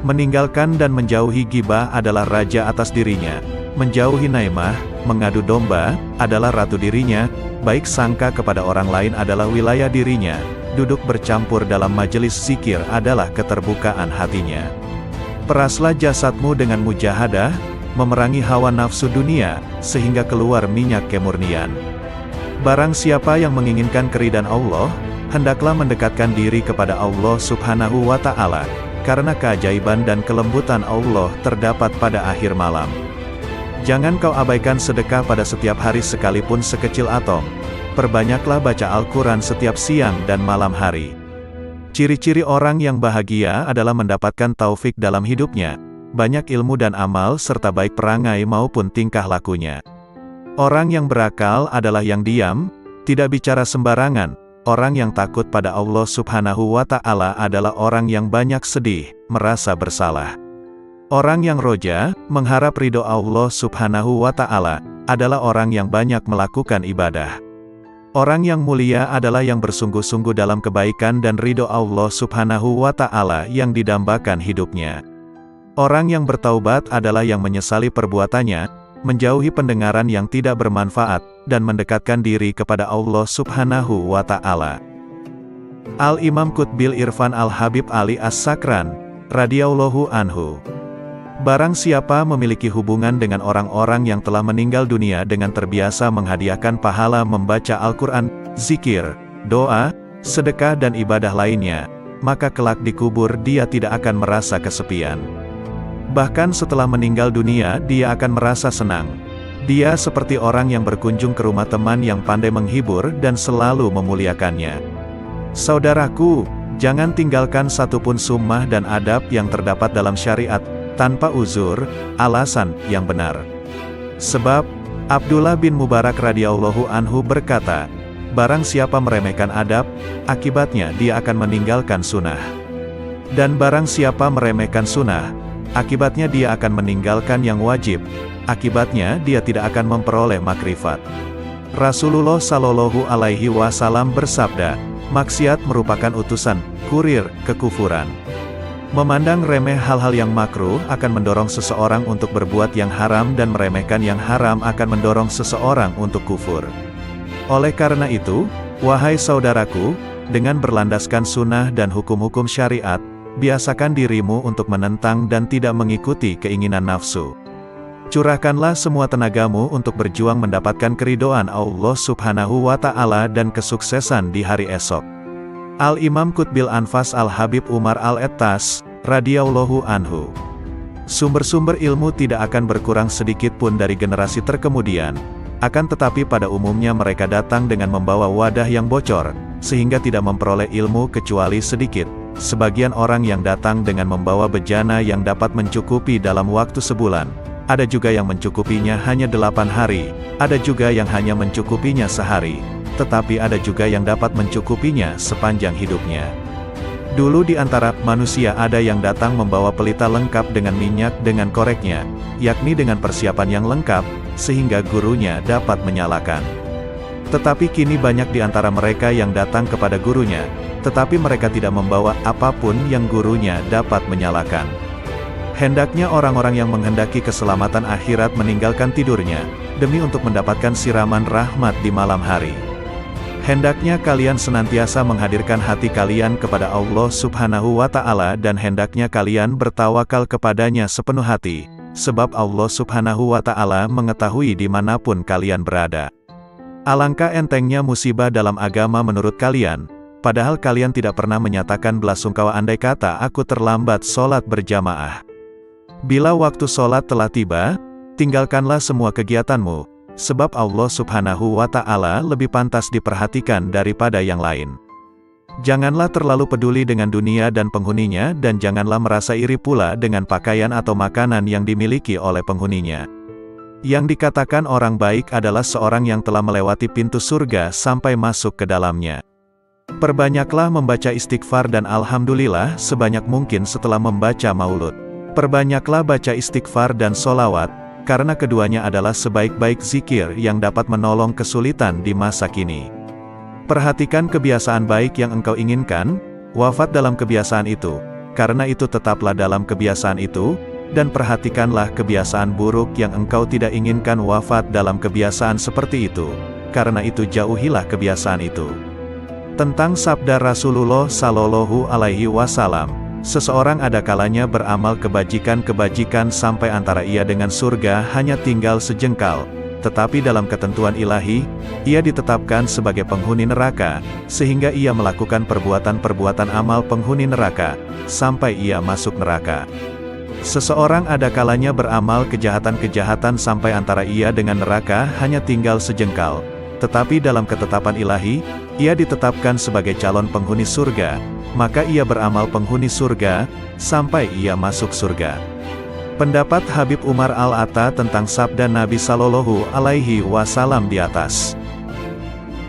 Meninggalkan dan menjauhi ghibah adalah raja atas dirinya. Menjauhi naimah, mengadu domba, adalah ratu dirinya. Baik sangka kepada orang lain adalah wilayah dirinya. Duduk bercampur dalam majelis zikir adalah keterbukaan hatinya. Peraslah jasadmu dengan mujahadah, memerangi hawa nafsu dunia, sehingga keluar minyak kemurnian. Barang siapa yang menginginkan keridhaan Allah, hendaklah mendekatkan diri kepada Allah Subhanahu wa Ta'ala, karena keajaiban dan kelembutan Allah terdapat pada akhir malam. Jangan kau abaikan sedekah pada setiap hari sekalipun sekecil atom. Perbanyaklah baca Al-Quran setiap siang dan malam hari. Ciri-ciri orang yang bahagia adalah mendapatkan taufik dalam hidupnya, banyak ilmu dan amal serta baik perangai maupun tingkah lakunya. Orang yang berakal adalah yang diam, tidak bicara sembarangan. Orang yang takut pada Allah Subhanahu wa Ta'ala adalah orang yang banyak sedih, merasa bersalah. Orang yang roja, mengharap ridho Allah Subhanahu wa Ta'ala, adalah orang yang banyak melakukan ibadah. Orang yang mulia adalah yang bersungguh-sungguh dalam kebaikan dan ridho Allah Subhanahu wa Ta'ala yang didambakan hidupnya. Orang yang bertaubat adalah yang menyesali perbuatannya, menjauhi pendengaran yang tidak bermanfaat, dan mendekatkan diri kepada Allah Subhanahu wa Ta'ala. Al-Imam Qutbil Irfan Al-Habib Ali As-Sakran, radhiyallahu anhu. Barang siapa memiliki hubungan dengan orang-orang yang telah meninggal dunia dengan terbiasa menghadiahkan pahala membaca Al-Quran, zikir, doa, sedekah dan ibadah lainnya, maka kelak di kubur dia tidak akan merasa kesepian. Bahkan setelah meninggal dunia dia akan merasa senang. Dia seperti orang yang berkunjung ke rumah teman yang pandai menghibur dan selalu memuliakannya. Saudaraku, jangan tinggalkan satupun sunnah dan adab yang terdapat dalam syariat, tanpa uzur, alasan yang benar. Sebab, Abdullah bin Mubarak radhiyallahu anhu berkata, barang siapa meremehkan adab, akibatnya dia akan meninggalkan sunnah. Dan barang siapa meremehkan sunnah, akibatnya dia akan meninggalkan yang wajib, akibatnya dia tidak akan memperoleh makrifat. Rasulullah Shallallahu Alaihi Wasallam bersabda, maksiat merupakan utusan, kurir, kekufuran. Memandang remeh hal-hal yang makruh akan mendorong seseorang untuk berbuat yang haram dan meremehkan yang haram akan mendorong seseorang untuk kufur. Oleh karena itu, wahai saudaraku, dengan berlandaskan sunnah dan hukum-hukum syariat, biasakan dirimu untuk menentang dan tidak mengikuti keinginan nafsu. Curahkanlah semua tenagamu untuk berjuang mendapatkan keridhaan Allah Subhanahu wa Ta'ala dan kesuksesan di hari esok. Al-Imam Qutbil Anfas Al-Habib Umar Al-Ettas, radhiyallahu anhu. Sumber-sumber ilmu tidak akan berkurang sedikit pun dari generasi terkemudian, akan tetapi pada umumnya mereka datang dengan membawa wadah yang bocor, sehingga tidak memperoleh ilmu kecuali sedikit. Sebagian orang yang datang dengan membawa bejana yang dapat mencukupi dalam waktu sebulan, ada juga yang mencukupinya hanya 8 hari, ada juga yang hanya mencukupinya sehari, tetapi ada juga yang dapat mencukupinya sepanjang hidupnya. Dulu di antara manusia ada yang datang membawa pelita lengkap dengan minyak dengan koreknya, yakni dengan persiapan yang lengkap, sehingga gurunya dapat menyalakan. Tetapi kini banyak di antara mereka yang datang kepada gurunya, tetapi mereka tidak membawa apapun yang gurunya dapat menyalakan. Hendaknya orang-orang yang menghendaki keselamatan akhirat meninggalkan tidurnya, demi untuk mendapatkan siraman rahmat di malam hari. Hendaknya kalian senantiasa menghadirkan hati kalian kepada Allah Subhanahu wa Ta'ala dan hendaknya kalian bertawakal kepadanya sepenuh hati, sebab Allah Subhanahu wa Ta'ala mengetahui dimanapun kalian berada. Alangkah entengnya musibah dalam agama menurut kalian, padahal kalian tidak pernah menyatakan belasungkawa andai kata aku terlambat sholat berjamaah. Bila waktu sholat telah tiba, tinggalkanlah semua kegiatanmu, sebab Allah Subhanahu wa Ta'ala lebih pantas diperhatikan daripada yang lain. Janganlah terlalu peduli dengan dunia dan penghuninya dan janganlah merasa iri pula dengan pakaian atau makanan yang dimiliki oleh penghuninya. Yang dikatakan orang baik adalah seorang yang telah melewati pintu surga sampai masuk ke dalamnya. Perbanyaklah membaca istighfar dan alhamdulillah sebanyak mungkin setelah membaca maulud. Perbanyaklah baca istighfar dan solawat, karena keduanya adalah sebaik-baik zikir yang dapat menolong kesulitan di masa kini. Perhatikan kebiasaan baik yang engkau inginkan, wafat dalam kebiasaan itu, karena itu tetaplah dalam kebiasaan itu, dan perhatikanlah kebiasaan buruk yang engkau tidak inginkan wafat dalam kebiasaan seperti itu, karena itu jauhilah kebiasaan itu. Tentang sabda Rasulullah Shallallahu Alaihi Wasallam, seseorang ada kalanya beramal kebajikan-kebajikan sampai antara ia dengan surga hanya tinggal sejengkal, tetapi dalam ketentuan ilahi, ia ditetapkan sebagai penghuni neraka, sehingga ia melakukan perbuatan-perbuatan amal penghuni neraka, sampai ia masuk neraka. Seseorang ada kalanya beramal kejahatan-kejahatan sampai antara ia dengan neraka hanya tinggal sejengkal, tetapi dalam ketetapan ilahi, ia ditetapkan sebagai calon penghuni surga, maka ia beramal penghuni surga, sampai ia masuk surga. Pendapat Habib Umar Al-Atta tentang sabda Nabi Shallallahu Alaihi Wasallam di atas.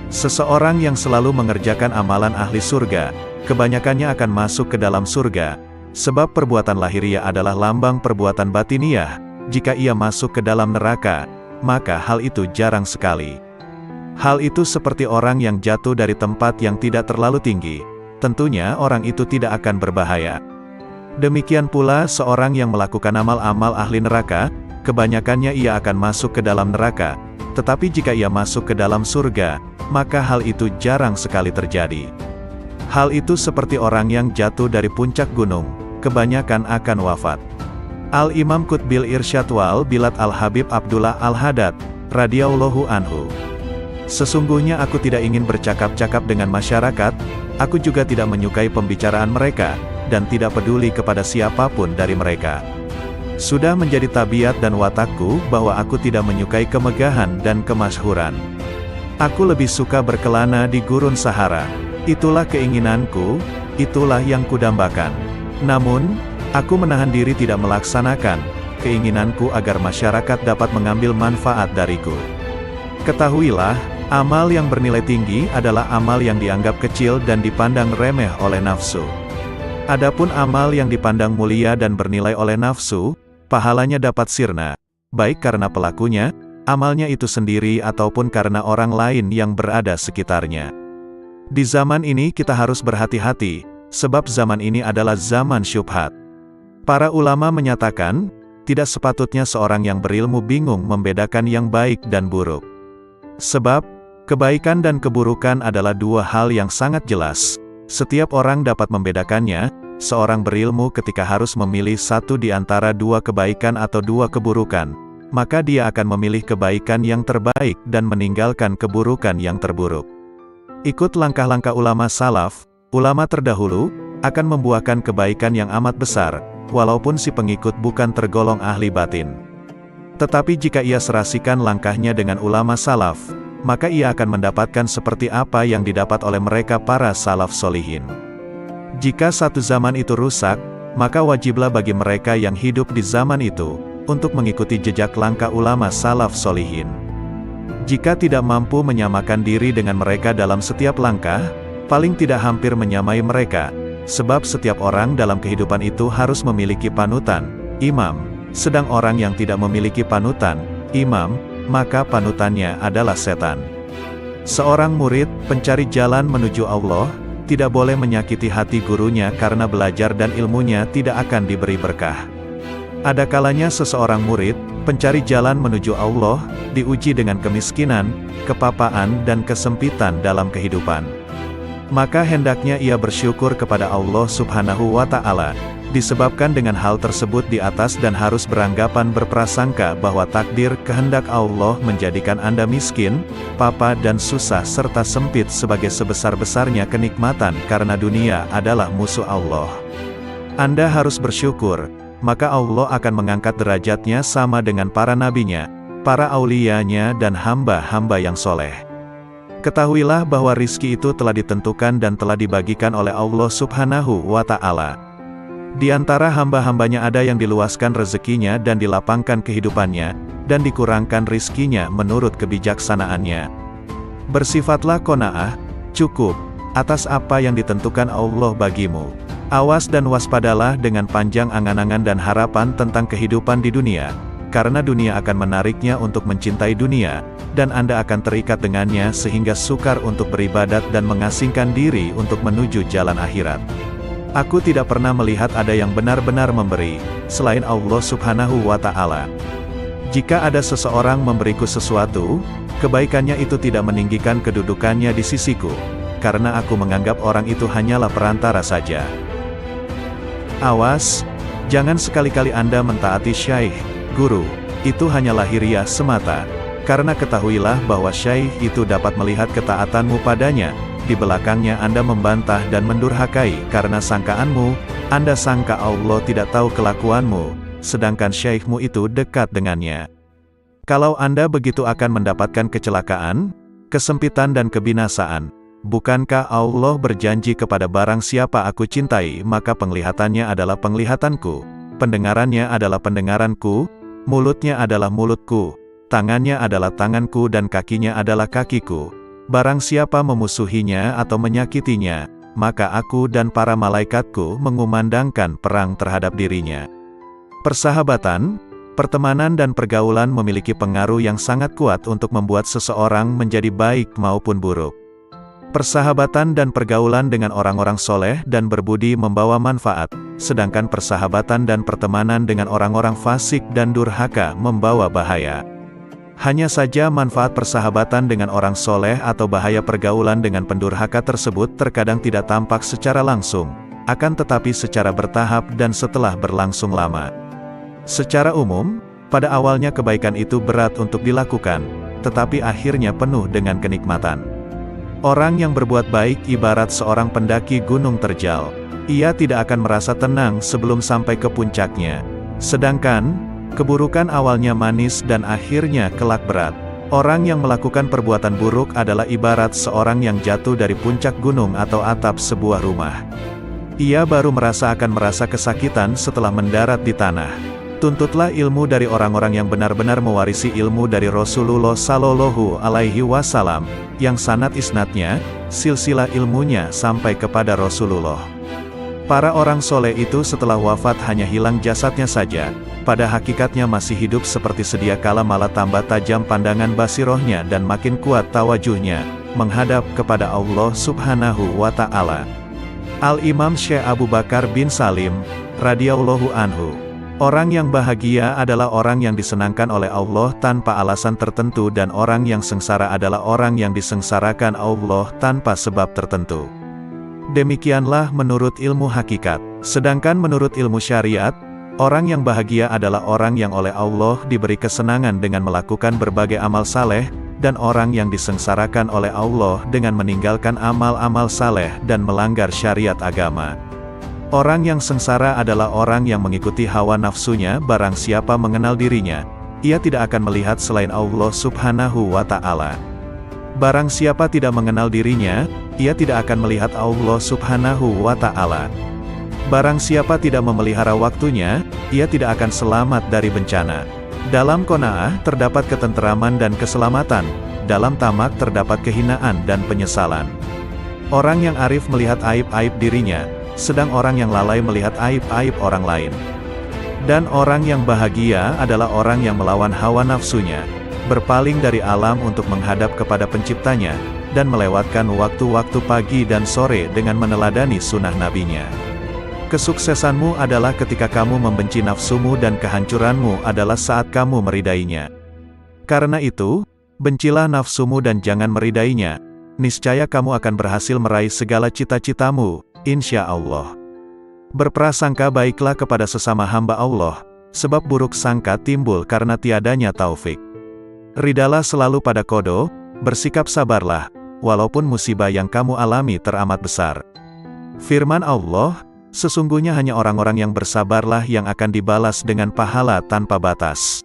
Seseorang yang selalu mengerjakan amalan ahli surga, kebanyakannya akan masuk ke dalam surga, sebab perbuatan lahiriah adalah lambang perbuatan batiniah. Jika ia masuk ke dalam neraka, maka hal itu jarang sekali. Hal itu seperti orang yang jatuh dari tempat yang tidak terlalu tinggi. Tentunya orang itu tidak akan berbahaya. Demikian pula seorang yang melakukan amal-amal ahli neraka, kebanyakannya ia akan masuk ke dalam neraka, tetapi jika ia masuk ke dalam surga, maka hal itu jarang sekali terjadi. Hal itu seperti orang yang jatuh dari puncak gunung, kebanyakan akan wafat. Al-Imam Qutbil Irsyad wal Bilad Al-Habib Abdullah Al-Haddad, radhiyallahu anhu. Sesungguhnya aku tidak ingin bercakap-cakap dengan masyarakat, aku juga tidak menyukai pembicaraan mereka, dan tidak peduli kepada siapapun dari mereka. Sudah menjadi tabiat dan watakku bahwa aku tidak menyukai kemegahan dan kemasyhuran. Aku lebih suka berkelana di gurun Sahara. Itulah keinginanku, itulah yang kudambakan. Namun, aku menahan diri tidak melaksanakan, keinginanku agar masyarakat dapat mengambil manfaat dariku. Ketahuilah, amal yang bernilai tinggi adalah amal yang dianggap kecil dan dipandang remeh oleh nafsu. Adapun amal yang dipandang mulia dan bernilai oleh nafsu, pahalanya dapat sirna, baik karena pelakunya, amalnya itu sendiri ataupun karena orang lain yang berada sekitarnya. Di zaman ini kita harus berhati-hati, sebab zaman ini adalah zaman syubhat. Para ulama menyatakan, tidak sepatutnya seorang yang berilmu bingung membedakan yang baik dan buruk. Sebab, kebaikan dan keburukan adalah dua hal yang sangat jelas. Setiap orang dapat membedakannya. Seorang berilmu ketika harus memilih satu di antara dua kebaikan atau dua keburukan, maka dia akan memilih kebaikan yang terbaik dan meninggalkan keburukan yang terburuk. Ikut langkah-langkah ulama salaf, ulama terdahulu, akan membuahkan kebaikan yang amat besar, walaupun si pengikut bukan tergolong ahli batin. Tetapi jika ia serasikan langkahnya dengan ulama salaf, maka ia akan mendapatkan seperti apa yang didapat oleh mereka para salaf solihin. Jika satu zaman itu rusak, maka wajiblah bagi mereka yang hidup di zaman itu, untuk mengikuti jejak langkah ulama salaf solihin. Jika tidak mampu menyamakan diri dengan mereka dalam setiap langkah, paling tidak hampir menyamai mereka, sebab setiap orang dalam kehidupan itu harus memiliki panutan, imam, sedang orang yang tidak memiliki panutan, imam, maka panutannya adalah setan. Seorang murid, pencari jalan menuju Allah, tidak boleh menyakiti hati gurunya karena belajar dan ilmunya tidak akan diberi berkah. Ada kalanya seseorang murid, pencari jalan menuju Allah, diuji dengan kemiskinan, kepapaan dan kesempitan dalam kehidupan. Maka hendaknya ia bersyukur kepada Allah Subhanahu wa Ta'ala, disebabkan dengan hal tersebut di atas dan harus beranggapan berprasangka bahwa takdir kehendak Allah menjadikan Anda miskin, papa dan susah serta sempit sebagai sebesar-besarnya kenikmatan karena dunia adalah musuh Allah. Anda harus bersyukur, maka Allah akan mengangkat derajatnya sama dengan para nabinya, para auliyanya dan hamba-hamba yang soleh. Ketahuilah bahwa rizki itu telah ditentukan dan telah dibagikan oleh Allah Subhanahu wa Ta'ala. Di antara hamba-hambanya ada yang diluaskan rezekinya dan dilapangkan kehidupannya, dan dikurangkan rizkinya menurut kebijaksanaannya. Bersifatlah qanaah, cukup, atas apa yang ditentukan Allah bagimu. Awas dan waspadalah dengan panjang angan-angan dan harapan tentang kehidupan di dunia, karena dunia akan menariknya untuk mencintai dunia, dan Anda akan terikat dengannya sehingga sukar untuk beribadat dan mengasingkan diri untuk menuju jalan akhirat. Aku tidak pernah melihat ada yang benar-benar memberi, selain Allah Subhanahu wa Ta'ala. Jika ada seseorang memberiku sesuatu, kebaikannya itu tidak meninggikan kedudukannya di sisiku, karena aku menganggap orang itu hanyalah perantara saja. Awas, jangan sekali-kali Anda mentaati syaikh, guru, itu hanya lahiriah semata, karena ketahuilah bahwa syaikh itu dapat melihat ketaatanmu padanya. Di belakangnya Anda membantah dan mendurhakai karena sangkaanmu, Anda sangka Allah tidak tahu kelakuanmu, sedangkan syekhmu itu dekat dengannya. Kalau Anda begitu akan mendapatkan kecelakaan, kesempitan dan kebinasaan. Bukankah Allah berjanji kepada barang siapa aku cintai maka penglihatannya adalah penglihatanku, pendengarannya adalah pendengaranku, mulutnya adalah mulutku, tangannya adalah tanganku dan kakinya adalah kakiku. Barang siapa memusuhinya atau menyakitinya, maka aku dan para malaikatku mengumandangkan perang terhadap dirinya. Persahabatan, pertemanan dan pergaulan memiliki pengaruh yang sangat kuat untuk membuat seseorang menjadi baik maupun buruk. Persahabatan dan pergaulan dengan orang-orang soleh dan berbudi membawa manfaat, sedangkan persahabatan dan pertemanan dengan orang-orang fasik dan durhaka membawa bahaya. Hanya saja manfaat persahabatan dengan orang soleh atau bahaya pergaulan dengan pendurhaka tersebut terkadang tidak tampak secara langsung, akan tetapi secara bertahap dan setelah berlangsung lama. Secara umum, pada awalnya kebaikan itu berat untuk dilakukan, tetapi akhirnya penuh dengan kenikmatan. Orang yang berbuat baik ibarat seorang pendaki gunung terjal. Ia tidak akan merasa tenang sebelum sampai ke puncaknya. Sedangkan, keburukan awalnya manis dan akhirnya kelak berat. Orang yang melakukan perbuatan buruk adalah ibarat seorang yang jatuh dari puncak gunung atau atap sebuah rumah. Ia baru akan merasa kesakitan setelah mendarat di tanah. Tuntutlah ilmu dari orang-orang yang benar-benar mewarisi ilmu dari Rasulullah Shallallahu Alaihi Wasallam, yang sanad isnadnya, silsilah ilmunya sampai kepada Rasulullah. Para orang soleh itu setelah wafat hanya hilang jasadnya saja, pada hakikatnya masih hidup seperti sedia kala, malah tambah tajam pandangan basirohnya dan makin kuat tawajuhnya, menghadap kepada Allah Subhanahu wa Ta'ala. Al-Imam Syekh Abu Bakar bin Salim, radhiyallahu anhu. Orang yang bahagia adalah orang yang disenangkan oleh Allah tanpa alasan tertentu, dan orang yang sengsara adalah orang yang disengsarakan Allah tanpa sebab tertentu. Demikianlah menurut ilmu hakikat. Sedangkan menurut ilmu syariat, orang yang bahagia adalah orang yang oleh Allah diberi kesenangan dengan melakukan berbagai amal saleh, dan orang yang disengsarakan oleh Allah dengan meninggalkan amal-amal saleh dan melanggar syariat agama. Orang yang sengsara adalah orang yang mengikuti hawa nafsunya. Barang siapa mengenal dirinya, ia tidak akan melihat selain Allah Subhanahu wa Ta'ala. Barang siapa tidak mengenal dirinya, ia tidak akan melihat Allah Subhanahu wa Ta'ala. Barang siapa tidak memelihara waktunya, ia tidak akan selamat dari bencana. Dalam qanaah terdapat ketenteraman dan keselamatan, dalam tamak terdapat kehinaan dan penyesalan. Orang yang arif melihat aib-aib dirinya, sedang orang yang lalai melihat aib-aib orang lain. Dan orang yang bahagia adalah orang yang melawan hawa nafsunya, berpaling dari alam untuk menghadap kepada penciptanya, dan melewatkan waktu-waktu pagi dan sore dengan meneladani sunnah nabinya. Kesuksesanmu adalah ketika kamu membenci nafsumu, dan kehancuranmu adalah saat kamu meridainya. Karena itu, bencilah nafsumu dan jangan meridainya, niscaya kamu akan berhasil meraih segala cita-citamu, insya Allah. Berprasangka baiklah kepada sesama hamba Allah, sebab buruk sangka timbul karena tiadanya taufik. Ridalah selalu pada qada, bersikap sabarlah, walaupun musibah yang kamu alami teramat besar. Firman Allah, sesungguhnya hanya orang-orang yang bersabarlah yang akan dibalas dengan pahala tanpa batas.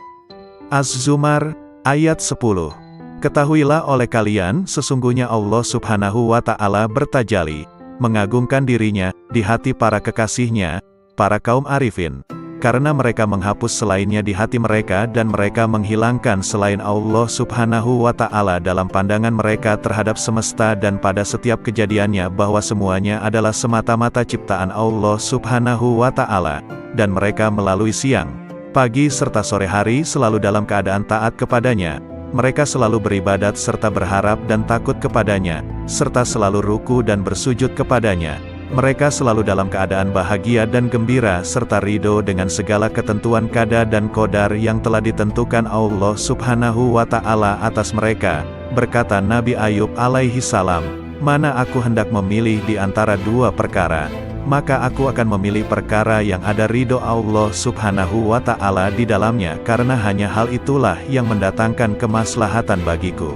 Az-Zumar, ayat 10. Ketahuilah oleh kalian, sesungguhnya Allah Subhanahu wa Ta'ala bertajalli, mengagungkan dirinya, di hati para kekasihnya, para kaum arifin, karena mereka menghapus selainnya di hati mereka, dan mereka menghilangkan selain Allah Subhanahu wa Ta'ala dalam pandangan mereka terhadap semesta dan pada setiap kejadiannya, bahwa semuanya adalah semata-mata ciptaan Allah Subhanahu wa Ta'ala, dan mereka melalui siang, pagi serta sore hari selalu dalam keadaan taat kepadanya. Mereka selalu beribadat serta berharap dan takut kepadanya, serta selalu ruku dan bersujud kepadanya. Mereka selalu dalam keadaan bahagia dan gembira serta ridho dengan segala ketentuan qada dan qadar yang telah ditentukan Allah Subhanahu wa Ta'ala atas mereka. Berkata Nabi Ayub alaihi salam, "Mana aku hendak memilih di antara dua perkara, maka aku akan memilih perkara yang ada ridho Allah Subhanahu wa Ta'ala di dalamnya, karena hanya hal itulah yang mendatangkan kemaslahatan bagiku."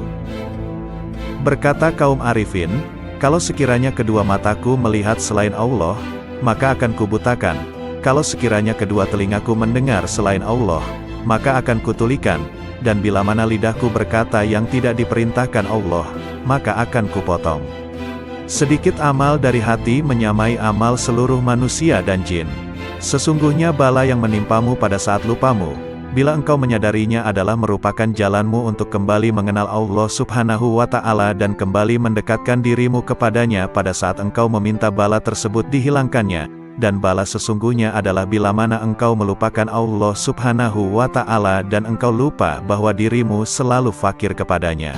Berkata kaum arifin, "Kalau sekiranya kedua mataku melihat selain Allah, maka akan kubutakan. Kalau sekiranya kedua telingaku mendengar selain Allah, maka akan kutulikan. Dan bila mana lidahku berkata yang tidak diperintahkan Allah, maka akan kupotong." Sedikit amal dari hati menyamai amal seluruh manusia dan jin. Sesungguhnya bala yang menimpamu pada saat lupamu, bila engkau menyadarinya, adalah merupakan jalanmu untuk kembali mengenal Allah Subhanahu wa Ta'ala dan kembali mendekatkan dirimu kepadanya pada saat engkau meminta bala tersebut dihilangkannya. Dan bala sesungguhnya adalah bila mana engkau melupakan Allah Subhanahu wa Ta'ala dan engkau lupa bahwa dirimu selalu fakir kepadanya.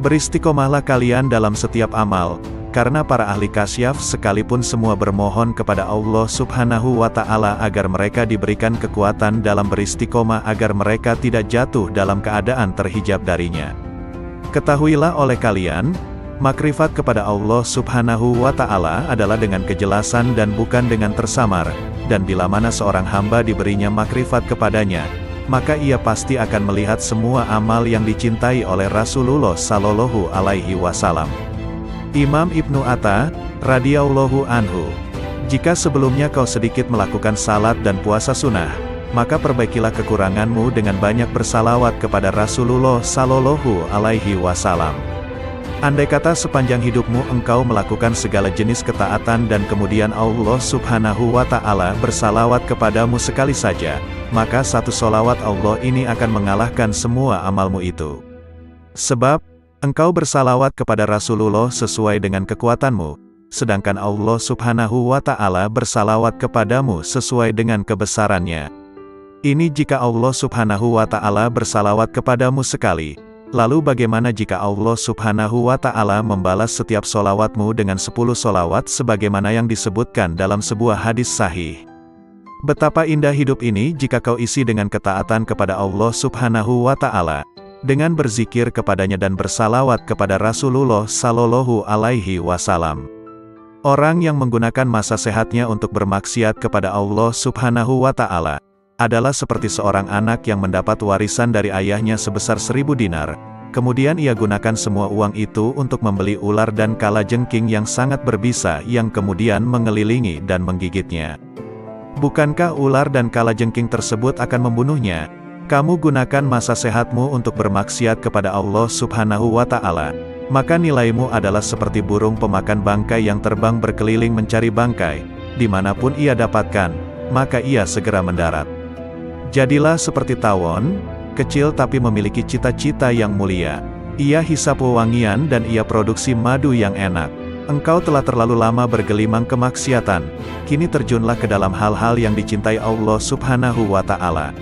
Beristiqomahlah kalian dalam setiap amal, karena para ahli kasyaf sekalipun semua bermohon kepada Allah Subhanahu wa Ta'ala agar mereka diberikan kekuatan dalam beristiqomah agar mereka tidak jatuh dalam keadaan terhijab darinya. Ketahuilah oleh kalian, makrifat kepada Allah Subhanahu wa Ta'ala adalah dengan kejelasan dan bukan dengan tersamar, dan bila mana seorang hamba diberinya makrifat kepadanya, maka ia pasti akan melihat semua amal yang dicintai oleh Rasulullah Sallallahu Alaihi Wasallam. Imam Ibnu Atta, radhiyallahu anhu, "Jika sebelumnya kau sedikit melakukan salat dan puasa sunnah, maka perbaikilah kekuranganmu dengan banyak bersalawat kepada Rasulullah Sallallahu Alaihi Wasallam. Andai kata sepanjang hidupmu engkau melakukan segala jenis ketaatan dan kemudian Allah Subhanahu wa Ta'ala bersalawat kepadamu sekali saja, maka satu solawat Allah ini akan mengalahkan semua amalmu itu. Sebab, engkau bersalawat kepada Rasulullah sesuai dengan kekuatanmu, sedangkan Allah Subhanahu wa Ta'ala bersalawat kepadamu sesuai dengan kebesarannya. Ini jika Allah Subhanahu wa Ta'ala bersalawat kepadamu sekali. Lalu bagaimana jika Allah Subhanahu wa Ta'ala membalas setiap solawatmu dengan 10 solawat sebagaimana yang disebutkan dalam sebuah hadis sahih? Betapa indah hidup ini jika kau isi dengan ketaatan kepada Allah Subhanahu wa Ta'ala, dengan berzikir kepadanya dan bersalawat kepada Rasulullah Sallallahu Alaihi Wasallam. Orang yang menggunakan masa sehatnya untuk bermaksiat kepada Allah Subhanahu wa Ta'ala adalah seperti seorang anak yang mendapat warisan dari ayahnya sebesar 1000 dinar, kemudian ia gunakan semua uang itu untuk membeli ular dan kalajengking yang sangat berbisa yang kemudian mengelilingi dan menggigitnya. Bukankah ular dan kalajengking tersebut akan membunuhnya? Kamu gunakan masa sehatmu untuk bermaksiat kepada Allah Subhanahu wa Ta'ala, maka nilaimu adalah seperti burung pemakan bangkai yang terbang berkeliling mencari bangkai, dimanapun ia dapatkan, maka ia segera mendarat. Jadilah seperti tawon, kecil tapi memiliki cita-cita yang mulia. Ia hisap wewangian dan ia produksi madu yang enak. Engkau telah terlalu lama bergelimang kemaksiatan, kini terjunlah ke dalam hal-hal yang dicintai Allah Subhanahu wa Ta'ala.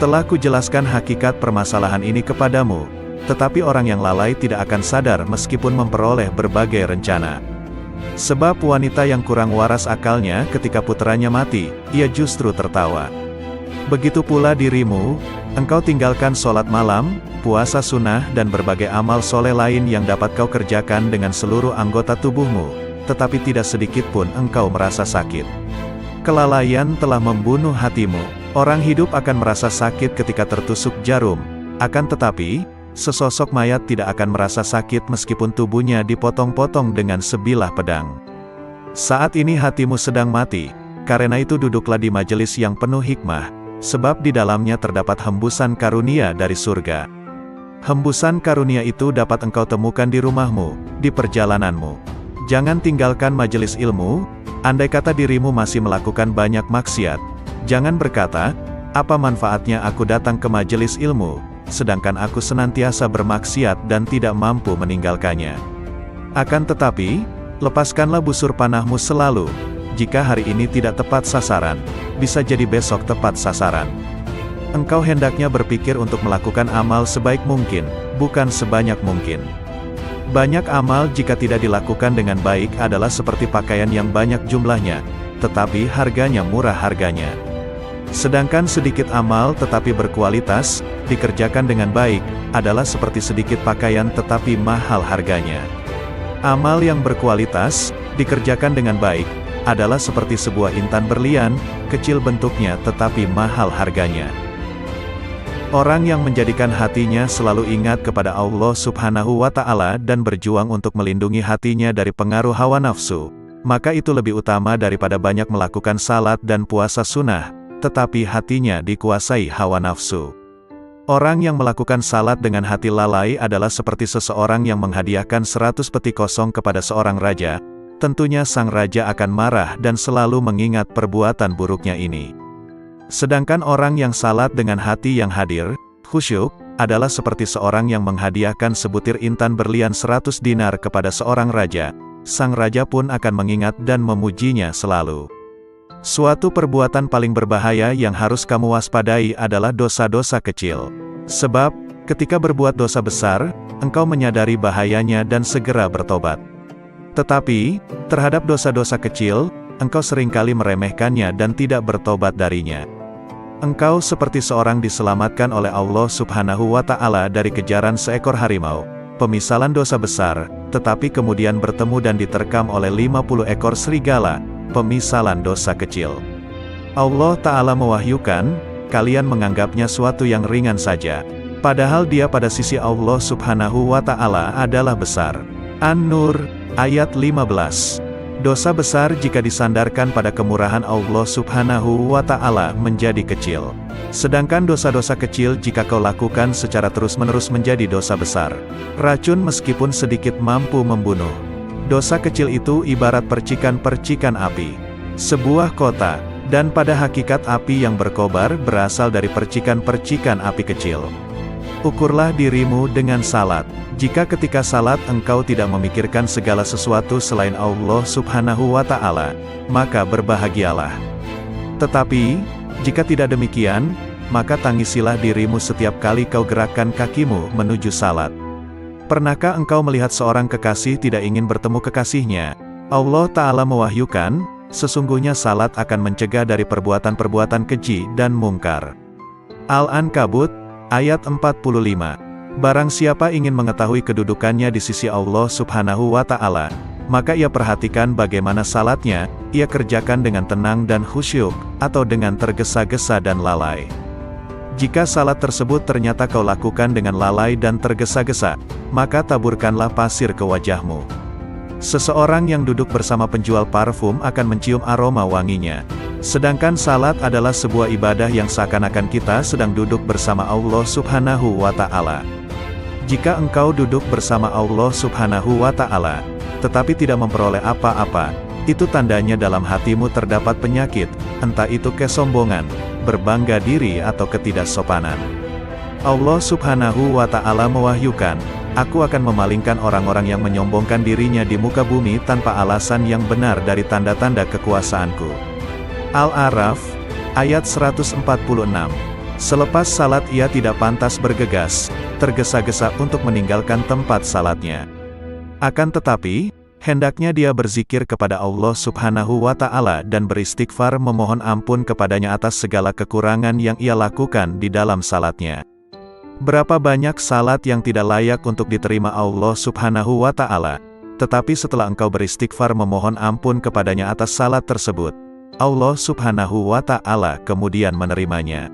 Telah kujelaskan hakikat permasalahan ini kepadamu, tetapi orang yang lalai tidak akan sadar meskipun memperoleh berbagai rencana. Sebab wanita yang kurang waras akalnya ketika putranya mati, ia justru tertawa. Begitu pula dirimu, engkau tinggalkan sholat malam, puasa sunnah dan berbagai amal soleh lain yang dapat kau kerjakan dengan seluruh anggota tubuhmu, tetapi tidak sedikit pun engkau merasa sakit. Kelalaian telah membunuh hatimu. Orang hidup akan merasa sakit ketika tertusuk jarum, akan tetapi, sesosok mayat tidak akan merasa sakit meskipun tubuhnya dipotong-potong dengan sebilah pedang. Saat ini hatimu sedang mati, karena itu duduklah di majelis yang penuh hikmah, sebab di dalamnya terdapat hembusan karunia dari surga. Hembusan karunia itu dapat engkau temukan di rumahmu, di perjalananmu. Jangan tinggalkan majelis ilmu, andai kata dirimu masih melakukan banyak maksiat. Jangan berkata, apa manfaatnya aku datang ke majelis ilmu, sedangkan aku senantiasa bermaksiat dan tidak mampu meninggalkannya. Akan tetapi, lepaskanlah busur panahmu selalu. Jika hari ini tidak tepat sasaran, bisa jadi besok tepat sasaran. Engkau hendaknya berpikir untuk melakukan amal sebaik mungkin, bukan sebanyak mungkin. Banyak amal jika tidak dilakukan dengan baik adalah seperti pakaian yang banyak jumlahnya, tetapi harganya murah harganya. Sedangkan sedikit amal tetapi berkualitas, dikerjakan dengan baik, adalah seperti sedikit pakaian tetapi mahal harganya. Amal yang berkualitas, dikerjakan dengan baik, adalah seperti sebuah intan berlian, kecil bentuknya tetapi mahal harganya. Orang yang menjadikan hatinya selalu ingat kepada Allah Subhanahu wa Ta'ala dan berjuang untuk melindungi hatinya dari pengaruh hawa nafsu, maka itu lebih utama daripada banyak melakukan salat dan puasa sunnah, tetapi hatinya dikuasai hawa nafsu. Orang yang melakukan salat dengan hati lalai adalah seperti seseorang yang menghadiahkan 100 peti kosong kepada seorang raja. Tentunya sang raja akan marah dan selalu mengingat perbuatan buruknya ini. Sedangkan orang yang salat dengan hati yang hadir, khusyuk, adalah seperti seorang yang menghadiahkan sebutir intan berlian 100 dinar kepada seorang raja. Sang raja pun akan mengingat dan memujinya selalu. Suatu perbuatan paling berbahaya yang harus kamu waspadai adalah dosa-dosa kecil. Sebab, ketika berbuat dosa besar, engkau menyadari bahayanya dan segera bertobat. Tetapi, terhadap dosa-dosa kecil, engkau seringkali meremehkannya dan tidak bertobat darinya. Engkau seperti seorang diselamatkan oleh Allah Subhanahu wa Ta'ala dari kejaran seekor harimau, pemisalan dosa besar, tetapi kemudian bertemu dan diterkam oleh 50 ekor serigala, pemisalan dosa kecil. Allah Ta'ala mewahyukan, kalian menganggapnya suatu yang ringan saja, padahal dia pada sisi Allah Subhanahu wa Ta'ala adalah besar. An-Nur, ayat 15. Dosa besar jika disandarkan pada kemurahan Allah Subhanahu wa Ta'ala menjadi kecil. Sedangkan dosa-dosa kecil jika kau lakukan secara terus-menerus menjadi dosa besar. Racun meskipun sedikit mampu membunuh. Dosa kecil itu ibarat percikan-percikan api. Sebuah kota, dan pada hakikat api yang berkobar berasal dari percikan-percikan api kecil. Ukurlah dirimu dengan salat. Jika ketika salat engkau tidak memikirkan segala sesuatu selain Allah Subhanahu wa Ta'ala, maka berbahagialah. Tetapi, jika tidak demikian, maka tangisilah dirimu setiap kali kau gerakkan kakimu menuju salat. Pernahkah engkau melihat seorang kekasih tidak ingin bertemu kekasihnya? Allah Ta'ala mewahyukan, sesungguhnya salat akan mencegah dari perbuatan-perbuatan keji dan mungkar. Al-Ankabut, ayat 45. Barang siapa ingin mengetahui kedudukannya di sisi Allah Subhanahu wa Ta'ala, maka ia perhatikan bagaimana salatnya, ia kerjakan dengan tenang dan khusyuk, atau dengan tergesa-gesa dan lalai. Jika salat tersebut ternyata kau lakukan dengan lalai dan tergesa-gesa, maka taburkanlah pasir ke wajahmu. Seseorang yang duduk bersama penjual parfum akan mencium aroma wanginya. Sedangkan salat adalah sebuah ibadah yang seakan-akan kita sedang duduk bersama Allah Subhanahu wa Ta'ala. Jika engkau duduk bersama Allah Subhanahu wa Ta'ala, tetapi tidak memperoleh apa-apa, itu tandanya dalam hatimu terdapat penyakit, entah itu kesombongan, berbangga diri atau ketidaksopanan. Allah Subhanahu wa Ta'ala mewahyukan, aku akan memalingkan orang-orang yang menyombongkan dirinya di muka bumi tanpa alasan yang benar dari tanda-tanda kekuasaanku. Al-A'raf, ayat 146. Selepas salat ia tidak pantas bergegas, tergesa-gesa untuk meninggalkan tempat salatnya. Akan tetapi, hendaknya dia berzikir kepada Allah Subhanahu wa Ta'ala dan beristighfar memohon ampun kepadanya atas segala kekurangan yang ia lakukan di dalam salatnya. Berapa banyak salat yang tidak layak untuk diterima Allah Subhanahu wa Ta'ala, tetapi setelah engkau beristighfar memohon ampun kepadanya atas salat tersebut, Allah Subhanahu wa Ta'ala kemudian menerimanya.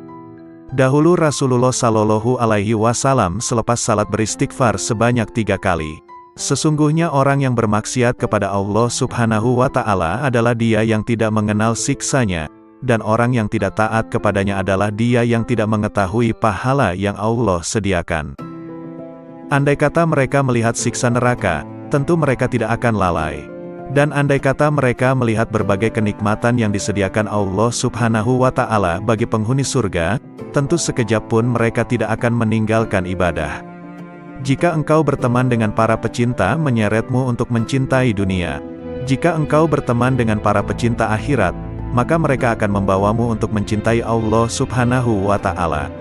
Dahulu Rasulullah Shallallahu Alaihi Wasallam selepas salat beristighfar sebanyak 3 kali. Sesungguhnya orang yang bermaksiat kepada Allah Subhanahu wa Ta'ala adalah dia yang tidak mengenal siksanya, dan orang yang tidak taat kepadanya adalah dia yang tidak mengetahui pahala yang Allah sediakan. Andai kata mereka melihat siksa neraka, tentu mereka tidak akan lalai. Dan andai kata mereka melihat berbagai kenikmatan yang disediakan Allah Subhanahu wa Ta'ala bagi penghuni surga, tentu sekejap pun mereka tidak akan meninggalkan ibadah. Jika engkau berteman dengan para pecinta menyeretmu untuk mencintai dunia. Jika engkau berteman dengan para pecinta akhirat, maka mereka akan membawamu untuk mencintai Allah Subhanahu wa Ta'ala.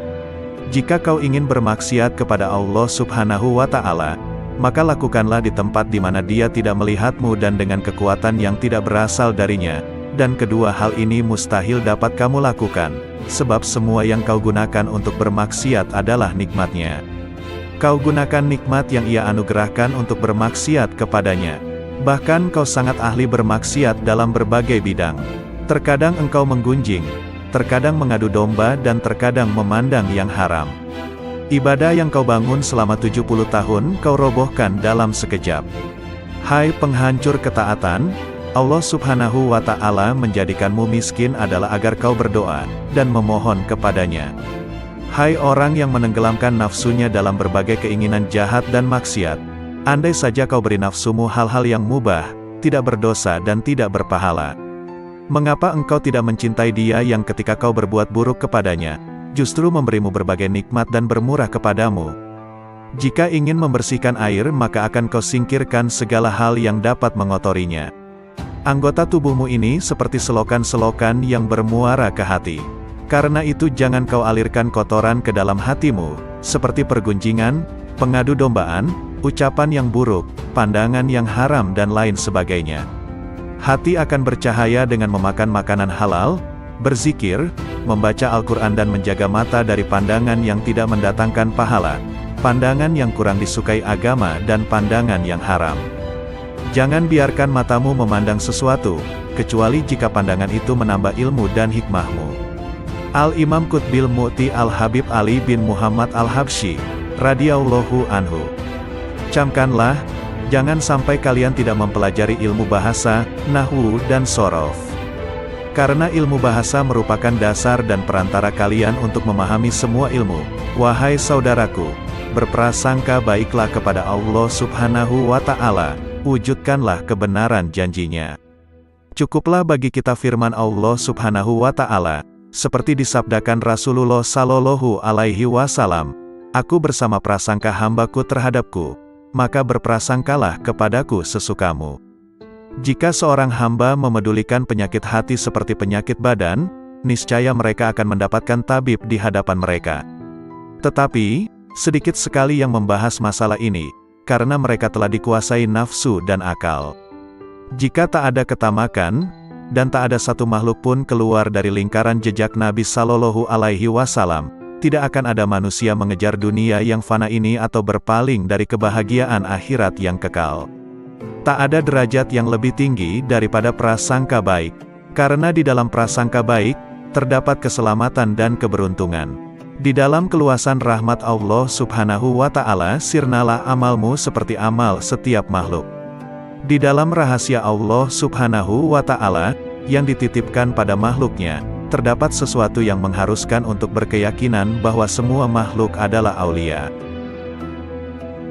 Jika kau ingin bermaksiat kepada Allah Subhanahu wa Ta'ala, maka lakukanlah di tempat di mana dia tidak melihatmu dan dengan kekuatan yang tidak berasal darinya, dan kedua hal ini mustahil dapat kamu lakukan, sebab semua yang kau gunakan untuk bermaksiat adalah nikmatnya. Kau gunakan nikmat yang ia anugerahkan untuk bermaksiat kepadanya. Bahkan kau sangat ahli bermaksiat dalam berbagai bidang. Terkadang engkau menggunjing, terkadang mengadu domba dan terkadang memandang yang haram. Ibadah yang kau bangun selama 70 tahun, kau robohkan dalam sekejap. Hai penghancur ketaatan, Allah Subhanahu wa Ta'ala menjadikanmu miskin adalah agar kau berdoa, dan memohon kepadanya. Hai orang yang menenggelamkan nafsunya dalam berbagai keinginan jahat dan maksiat, andai saja kau beri nafsumu hal-hal yang mubah, tidak berdosa dan tidak berpahala. Mengapa engkau tidak mencintai dia yang ketika kau berbuat buruk kepadanya, justru memberimu berbagai nikmat dan bermurah kepadamu? Jika ingin membersihkan air maka akan kau singkirkan segala hal yang dapat mengotorinya. Anggota tubuhmu ini seperti selokan-selokan yang bermuara ke hati. Karena itu jangan kau alirkan kotoran ke dalam hatimu, seperti pergunjingan, pengadu dombaan, ucapan yang buruk, pandangan yang haram dan lain sebagainya. Hati akan bercahaya dengan memakan makanan halal, berzikir, membaca Al-Quran dan menjaga mata dari pandangan yang tidak mendatangkan pahala, pandangan yang kurang disukai agama dan pandangan yang haram. Jangan biarkan matamu memandang sesuatu, kecuali jika pandangan itu menambah ilmu dan hikmahmu. Al-Imam Qutbil Mu'ti Al-Habib Ali bin Muhammad Al-Habsyi, radhiyallahu anhu. Camkanlah, Jangan sampai kalian tidak mempelajari ilmu bahasa, nahwu dan shorof. Karena ilmu bahasa merupakan dasar dan perantara kalian untuk memahami semua ilmu. Wahai saudaraku, berprasangka baiklah kepada Allah Subhanahu wa Ta'ala, wujudkanlah kebenaran janjinya. Cukuplah bagi kita firman Allah Subhanahu wa Ta'ala, seperti disabdakan Rasulullah Shallallahu Alaihi Wasallam, "Aku bersama prasangka hambaku terhadapku, maka berprasangkalah kepadaku sesukamu." Jika seorang hamba memedulikan penyakit hati seperti penyakit badan, niscaya mereka akan mendapatkan tabib di hadapan mereka. Tetapi, sedikit sekali yang membahas masalah ini, karena mereka telah dikuasai nafsu dan akal. Jika tak ada ketamakan, dan tak ada satu makhluk pun keluar dari lingkaran jejak Nabi Shallallahu Alaihi Wasallam, tidak akan ada manusia mengejar dunia yang fana ini atau berpaling dari kebahagiaan akhirat yang kekal. Tak ada derajat yang lebih tinggi daripada prasangka baik, karena di dalam prasangka baik, terdapat keselamatan dan keberuntungan. Di dalam keluasan rahmat Allah Subhanahu wa Ta'ala, sirnalah amalmu seperti amal setiap makhluk. Di dalam rahasia Allah Subhanahu wa Ta'ala, yang dititipkan pada makhluknya, terdapat sesuatu yang mengharuskan untuk berkeyakinan bahwa semua makhluk adalah aulia.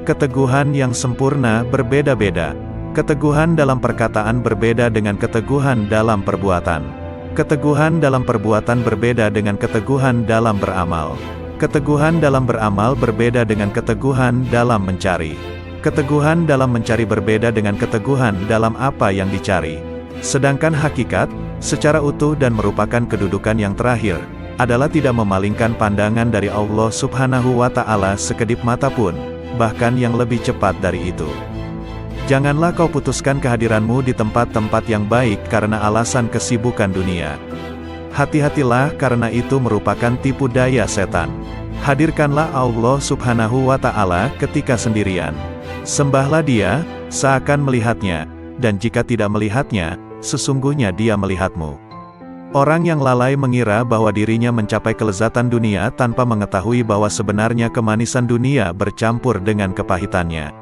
Keteguhan yang sempurna berbeda-beda. Keteguhan dalam perkataan berbeda dengan keteguhan dalam perbuatan. Keteguhan dalam perbuatan berbeda dengan keteguhan dalam beramal. Keteguhan dalam beramal berbeda dengan keteguhan dalam mencari. Keteguhan dalam mencari berbeda dengan keteguhan dalam apa yang dicari. Sedangkan hakikat, secara utuh dan merupakan kedudukan yang terakhir, adalah tidak memalingkan pandangan dari Allah Subhanahu wa Ta'ala sekedip mata pun, bahkan yang lebih cepat dari itu. Janganlah kau putuskan kehadiranmu di tempat-tempat yang baik karena alasan kesibukan dunia. Hati-hatilah karena itu merupakan tipu daya setan. Hadirkanlah Allah Subhanahu wa Ta'ala ketika sendirian. Sembahlah Dia, seakan melihatnya, dan jika tidak melihatnya, sesungguhnya Dia melihatmu. Orang yang lalai mengira bahwa dirinya mencapai kelezatan dunia tanpa mengetahui bahwa sebenarnya kemanisan dunia bercampur dengan kepahitannya.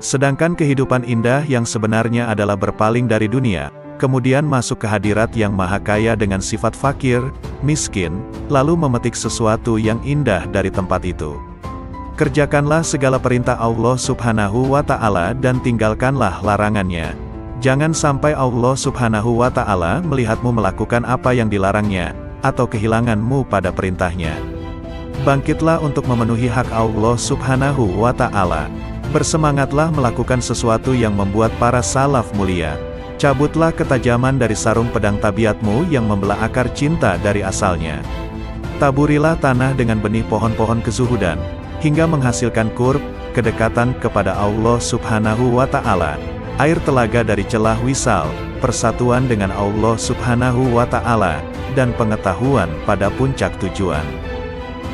Sedangkan kehidupan indah yang sebenarnya adalah berpaling dari dunia, kemudian masuk ke hadirat yang maha kaya dengan sifat fakir, miskin, lalu memetik sesuatu yang indah dari tempat itu. Kerjakanlah segala perintah Allah Subhanahu wa Ta'ala dan tinggalkanlah larangannya. Jangan sampai Allah Subhanahu wa Ta'ala melihatmu melakukan apa yang dilarangnya, atau kehilanganmu pada perintahnya. Bangkitlah untuk memenuhi hak Allah Subhanahu wa Ta'ala. Bersemangatlah melakukan sesuatu yang membuat para salaf mulia. Cabutlah ketajaman dari sarung pedang tabiatmu yang membelah akar cinta dari asalnya. Taburilah tanah dengan benih pohon-pohon kezuhudan, hingga menghasilkan qurb, kedekatan kepada Allah Subhanahu wa Ta'ala, air telaga dari celah wisal, persatuan dengan Allah Subhanahu wa Ta'ala, dan pengetahuan pada puncak tujuan.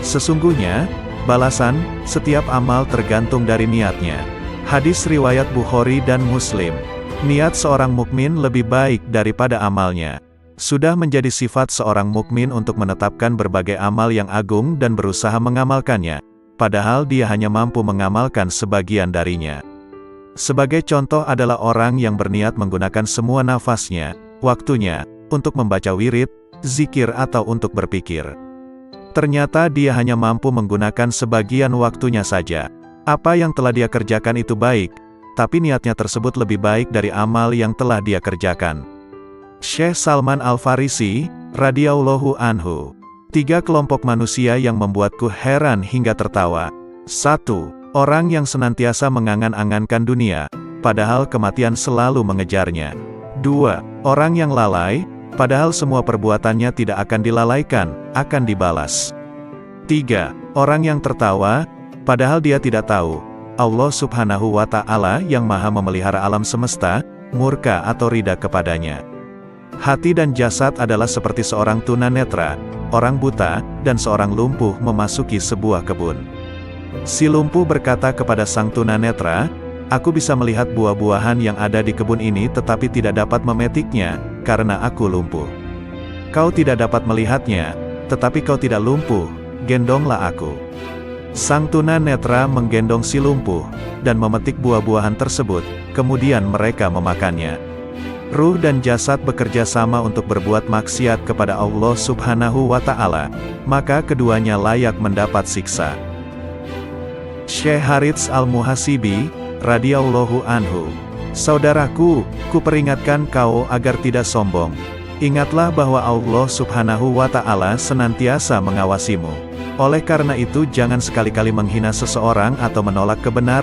Sesungguhnya, balasan setiap amal tergantung dari niatnya. Hadis riwayat Bukhari dan Muslim. Niat seorang mukmin lebih baik daripada amalnya. Sudah menjadi sifat seorang mukmin untuk menetapkan berbagai amal yang agung dan berusaha mengamalkannya, padahal dia hanya mampu mengamalkan sebagian darinya. Sebagai contoh adalah orang yang berniat menggunakan semua nafasnya, waktunya, untuk membaca wirid, zikir atau untuk berpikir. Ternyata dia hanya mampu menggunakan sebagian waktunya saja. Apa yang telah dia kerjakan itu baik, tapi niatnya tersebut lebih baik dari amal yang telah dia kerjakan. Syekh Salman Al-Farisi, radhiyallahu anhu. 3 kelompok manusia yang membuatku heran hingga tertawa. 1. Orang yang senantiasa mengangan-angankan dunia, padahal kematian selalu mengejarnya. 2. Orang yang lalai, padahal semua perbuatannya tidak akan dilalaikan, akan dibalas. 3. Orang yang tertawa, padahal dia tidak tahu, Allah Subhanahu wa Ta'ala yang maha memelihara alam semesta, murka atau ridha kepadanya. Hati dan jasad adalah seperti seorang tunanetra, orang buta, dan seorang lumpuh memasuki sebuah kebun. Si lumpuh berkata kepada sang tunanetra, "Aku bisa melihat buah-buahan yang ada di kebun ini tetapi tidak dapat memetiknya, karena aku lumpuh." "Kau tidak dapat melihatnya, tetapi kau tidak lumpuh, gendonglah aku." Sang tuna netra menggendong si lumpuh, dan memetik buah-buahan tersebut, kemudian mereka memakannya. Ruh dan jasad bekerja sama untuk berbuat maksiat kepada Allah Subhanahu wa Ta'ala, maka keduanya layak mendapat siksa. Syekh Harits Al-Muhasibi, radhiyallahu anhu. Saudaraku, kuperingatkan kau agar tidak sombong. Ingatlah bahwa Allah Subhanahu wa Ta'ala senantiasa mengawasimu. Oleh karena itu jangan sekali-kali menghina seseorang atau menolak kebenaran.